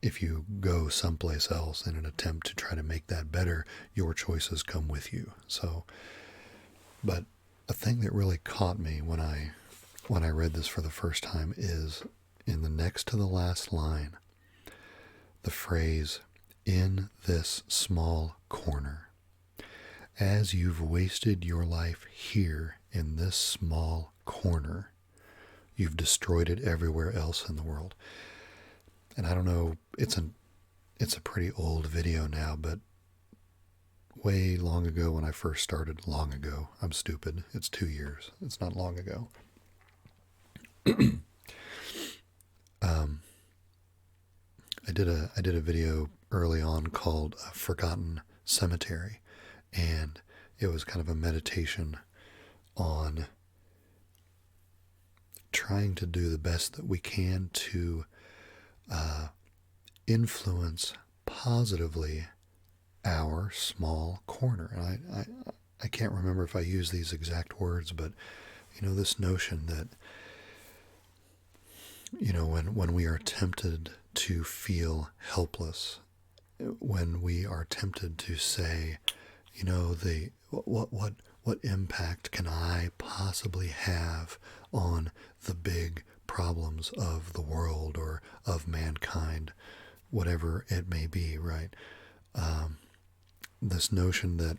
Speaker 1: if you go someplace else in an attempt to try to make that better, your choices come with you. So, but a thing that really caught me when I read this for the first time is in the next to the last line, the phrase, "in this small corner." As you've wasted your life here in this small corner, you've destroyed it everywhere else in the world. And I don't know, it's a pretty old video now, but way long ago when I first started. Long ago. I'm stupid. It's 2 years. It's not long ago. I did a video early on called Forgotten Cemetery, and it was kind of a meditation on trying to do the best that we can to influence positively our small corner. And I can't remember if I use these exact words, but this notion that when we are tempted to feel helpless, when we are tempted to say, what impact can I possibly have on the big problems of the world or of mankind, whatever it may be, right? This notion that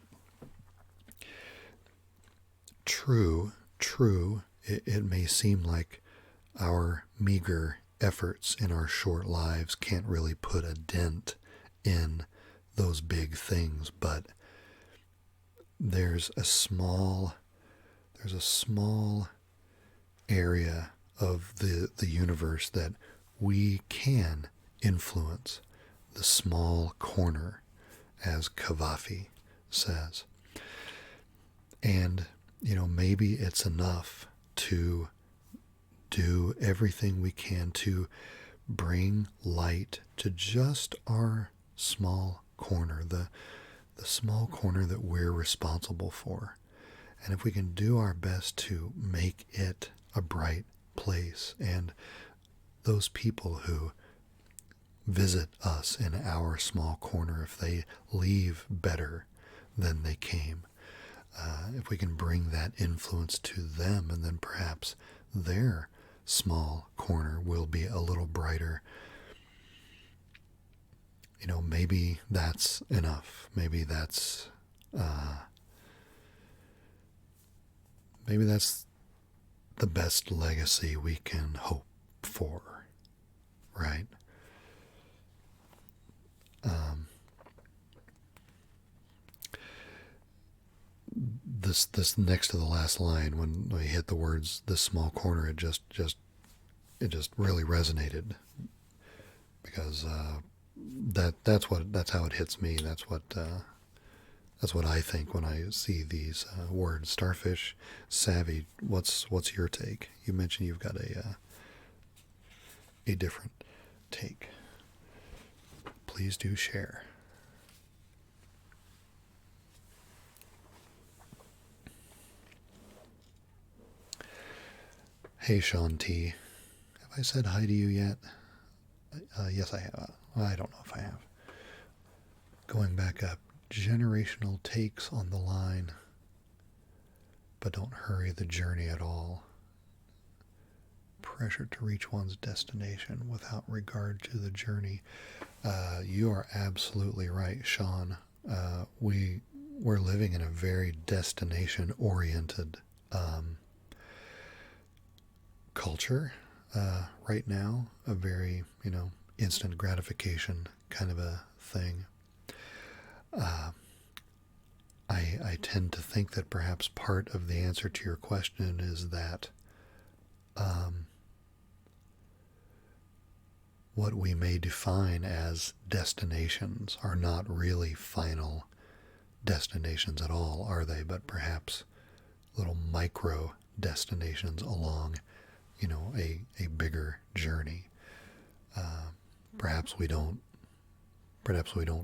Speaker 1: true, it may seem like our meager efforts in our short lives can't really put a dent in those big things, but there's a small area of the universe that we can influence, the small corner, as Cavafy says. And maybe it's enough to do everything we can to bring light to just our small corner, the small corner that we're responsible for. And if we can do our best to make it a bright place, and those people who visit us in our small corner, if they leave better than they came, if we can bring that influence to them, and then perhaps their small corner will be a little brighter. Maybe that's enough. Maybe that's the best legacy we can hope for, right? This next to the last line, when we hit the words "this small corner," it just really resonated, because that's how it hits me. That's what I think when I see these words. Starfish Savvy, what's your take? You mentioned you've got a different take. Please do share. Hey Sean T, have I said hi to you yet? Yes, I have. I don't know if I have. Going back up, generational takes on the line, but don't hurry the journey at all. Pressure to reach one's destination without regard to the journey. You are absolutely right, Sean. We're living in a very destination-oriented culture right now, a very, instant gratification kind of a thing. I tend to think that perhaps part of the answer to your question is that what we may define as destinations are not really final destinations at all, are they? But perhaps little micro destinations along, a bigger journey. Perhaps we don't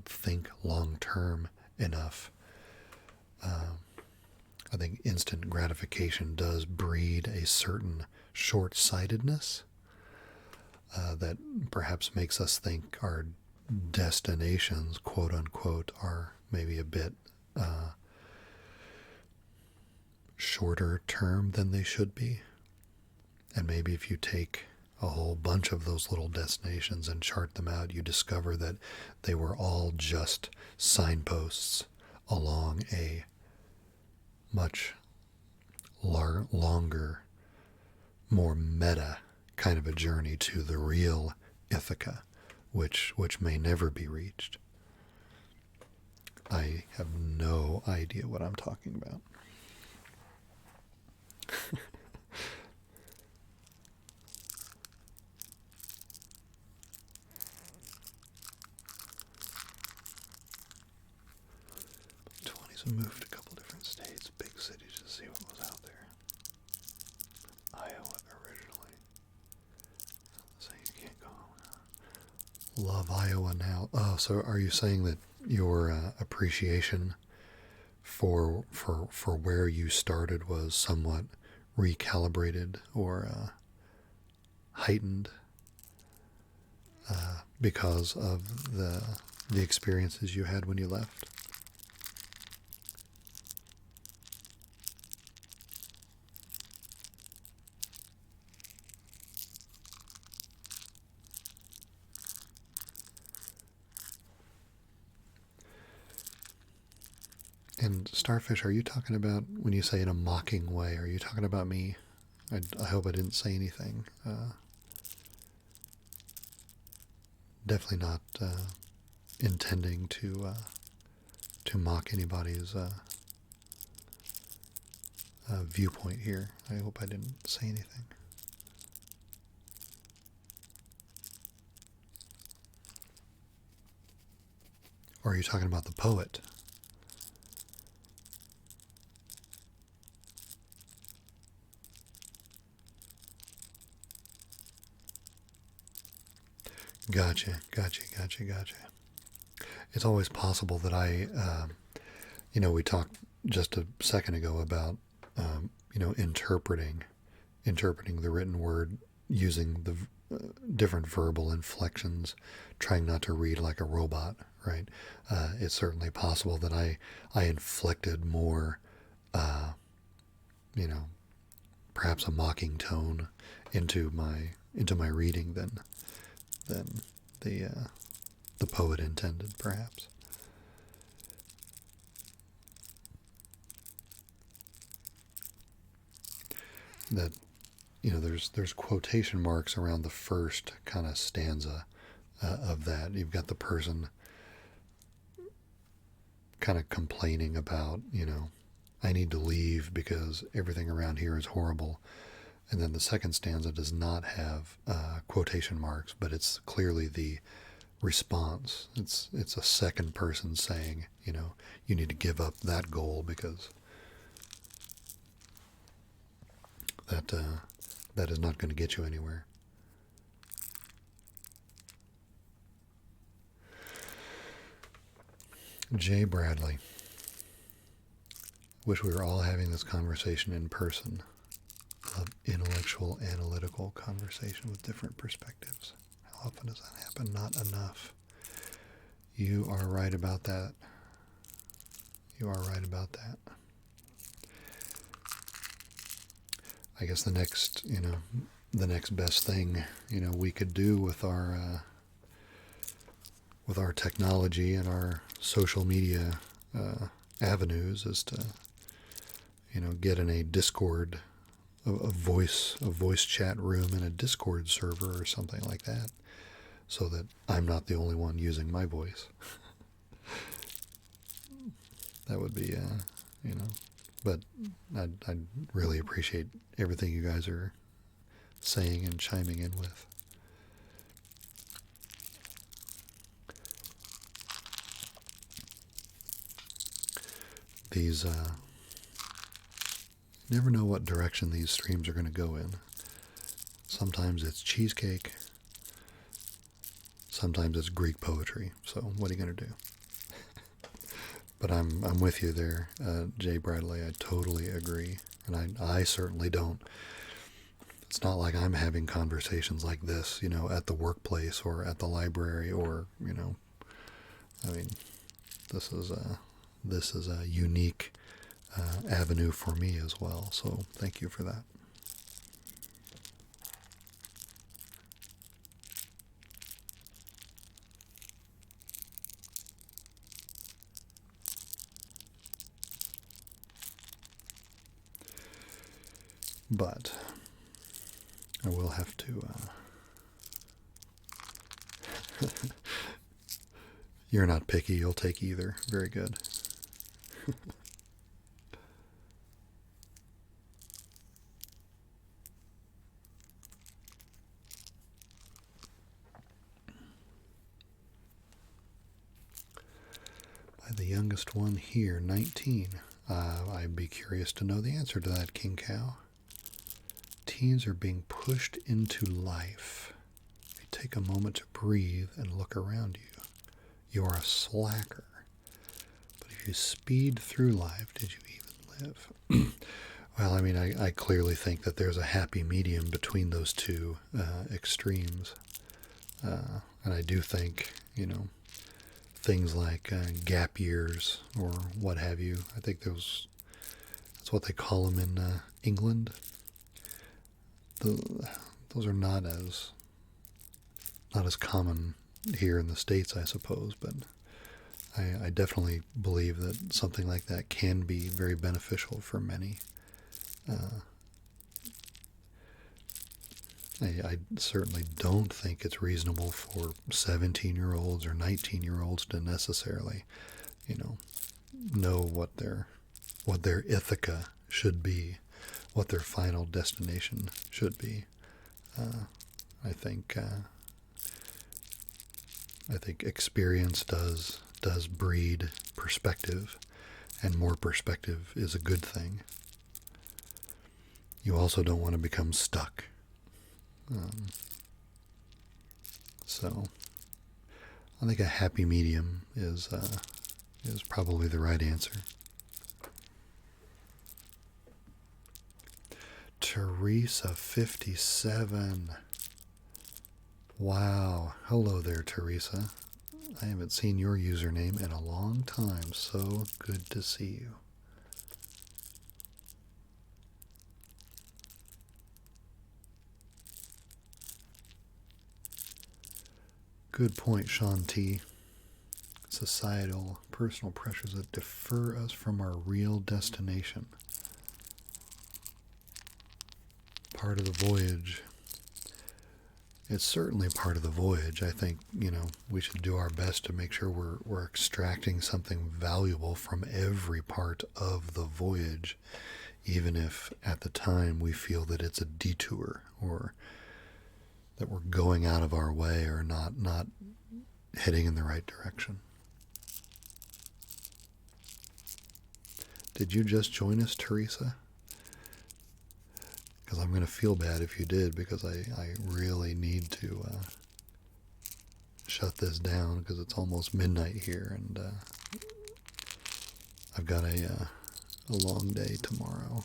Speaker 1: think long term enough. I think instant gratification does breed a certain short-sightedness that perhaps makes us think our destinations, quote unquote, are maybe a bit shorter term than they should be. And maybe if you take a whole bunch of those little destinations and chart them out, you discover that they were all just signposts along a much longer, more meta kind of a journey to the real Ithaca, which may never be reached. I have no idea what I'm talking about. '20s and moved to a couple different states, big cities to see what was out there. Iowa originally. So you can't go home. Love Iowa now. Oh, so are you saying that your appreciation for where you started was somewhat recalibrated or heightened because of the experiences you had when you left? And Starfish, are you talking about, when you say in a mocking way, are you talking about me? I hope I didn't say anything. Definitely not intending to mock anybody's viewpoint here. I hope I didn't say anything. Or are you talking about the poet? Gotcha. It's always possible that we talked just a second ago about, interpreting the written word using the different verbal inflections, trying not to read like a robot, right? It's certainly possible that I inflected more, uh, you know, perhaps a mocking tone into my reading than the poet intended, perhaps. That there's quotation marks around the first kind of stanza of that. You've got the person kind of complaining about, I need to leave because everything around here is horrible. And then the second stanza does not have quotation marks, but it's clearly the response. It's a second person saying, you need to give up that goal because that is not going to get you anywhere. Jay Bradley. Wish we were all having this conversation in person. Intellectual, analytical conversation with different perspectives. How often does that happen? Not enough. You are right about that. You are right about that. I guess the next best thing, we could do with our technology and our social media avenues is to, get in a Discord, a voice chat room in a Discord server or something like that, so that I'm not the only one using my voice. That would be, but I'd really appreciate everything you guys are saying and chiming in with. These, never know what direction these streams are going to go in. Sometimes it's cheesecake. Sometimes it's Greek poetry. So what are you going to do? But I'm with you there, Jay Bradley. I totally agree. And I certainly don't. It's not like I'm having conversations like this, at the workplace or at the library or, this is a unique avenue for me as well. So thank you for that. But I will have to, You're not picky. You'll take either. Very good. By the youngest one here, 19. I'd be curious to know the answer to that, King Cow. Teens are being pushed into life. If you take a moment to breathe and look around you, you're a slacker. But if you speed through life, did you even live? Well, I mean, I clearly think that there's a happy medium between those two extremes. And I do think, things like gap years or what have you, I think that's what they call them in England. Those are not as common here in the States, I suppose, but I definitely believe that something like that can be very beneficial for many. I certainly don't think it's reasonable for 17-year-olds or 19-year-olds to necessarily, know what their ithaca should be, what their final destination should be. I think experience does breed perspective, and more perspective is a good thing. You also don't want to become stuck. So I think a happy medium is probably the right answer. Teresa 57. Wow. Hello there, Teresa. I haven't seen your username in a long time. So good to see you. Good point, Sean T. Societal, personal pressures that defer us from our real destination. Part of the voyage. It's certainly part of the voyage. I think, we should do our best to make sure we're extracting something valuable from every part of the voyage, even if at the time we feel that it's a detour or that we're going out of our way or not heading in the right direction. Did you just join us, Teresa? Because I'm going to feel bad if you did, because I really need to shut this down because it's almost midnight here, and I've got a long day tomorrow.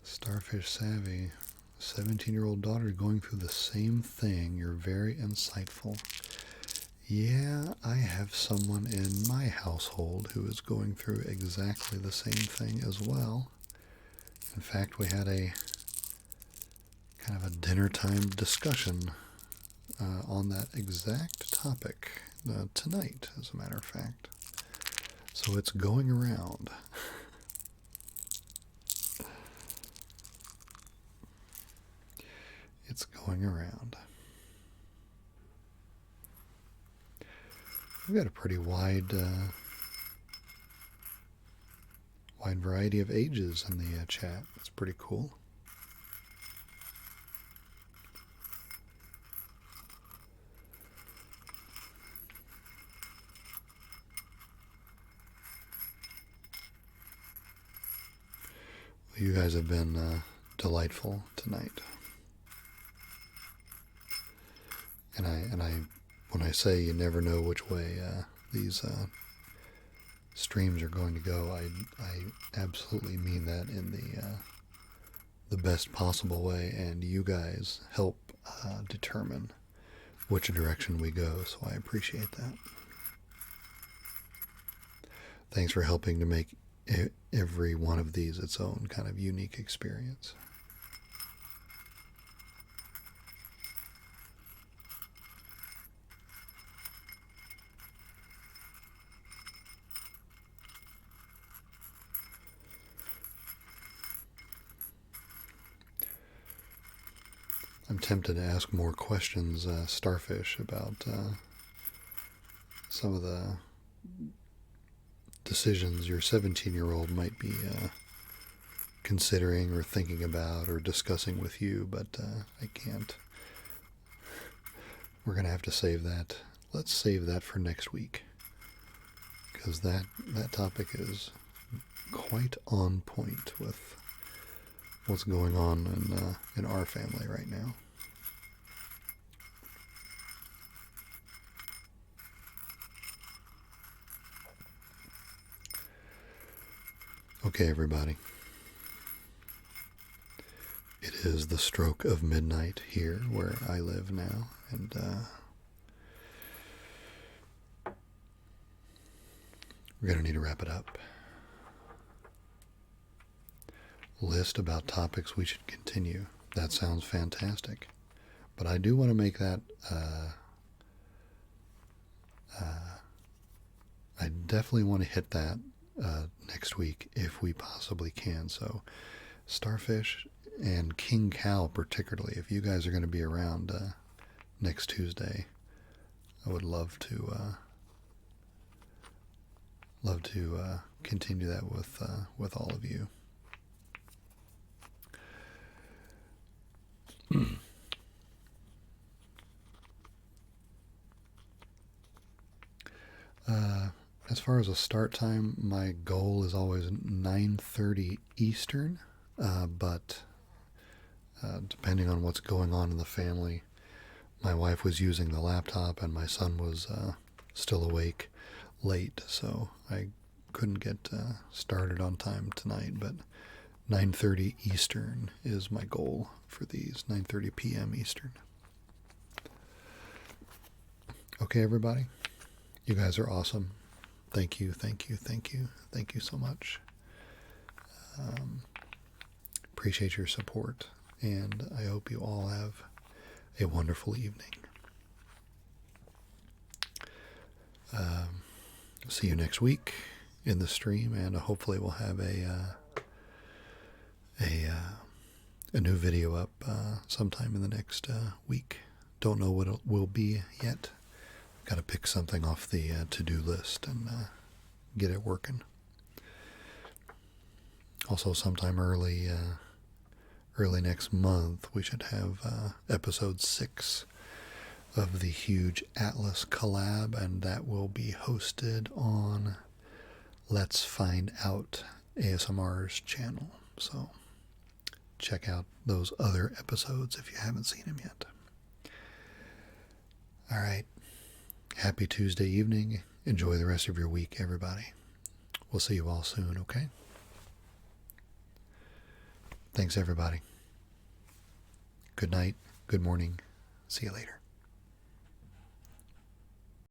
Speaker 1: Starfish Savvy, 17-year-old daughter going through the same thing. You're very insightful. Yeah, I have someone in my household who is going through exactly the same thing as well. In fact, we had a kind of a dinner time discussion on that exact topic tonight, as a matter of fact. So it's going around. It's going around. We've got a pretty wide variety of ages in the chat. It's pretty cool. Well, you guys have been delightful tonight. And I, when I say you never know which way these streams are going to go, I absolutely mean that in the best possible way, and you guys help determine which direction we go, so I appreciate that. Thanks for helping to make every one of these its own kind of unique experience. I'm tempted to ask more questions, Starfish, about some of the decisions your 17-year-old might be considering or thinking about or discussing with you, but I can't. We're going to have to save that. Let's save that for next week, because that topic is quite on point with what's going on in our family right now. Okay, everybody. It is the stroke of midnight here where I live now, and we're going to need to wrap it up. List about topics we should continue. That sounds fantastic. But I do want to make that, I definitely want to hit that next week if we possibly can. So Starfish and King Cow particularly, if you guys are going to be around next Tuesday, I would love to continue that with all of you. As far as a start time, my goal is always 9:30 Eastern, but depending on what's going on in the family, my wife was using the laptop and my son was still awake late, so I couldn't get started on time tonight, but 9:30 Eastern is my goal for these, 9:30 p.m. Eastern. Okay, everybody? You guys are awesome. Thank you, thank you, thank you. Thank you so much. Appreciate your support, and I hope you all have a wonderful evening. See you next week in the stream, and hopefully we'll have a new video up sometime in the next week. Don't know what it will be yet. Got to pick something off the to-do list and get it working. Also, sometime early next month, we should have episode 6 of the huge Atlas collab, and that will be hosted on Let's Find Out ASMR's channel. So check out those other episodes if you haven't seen them yet. All right. Happy Tuesday evening. Enjoy the rest of your week, everybody. We'll see you all soon, okay? Thanks, everybody. Good night. Good morning. See you later.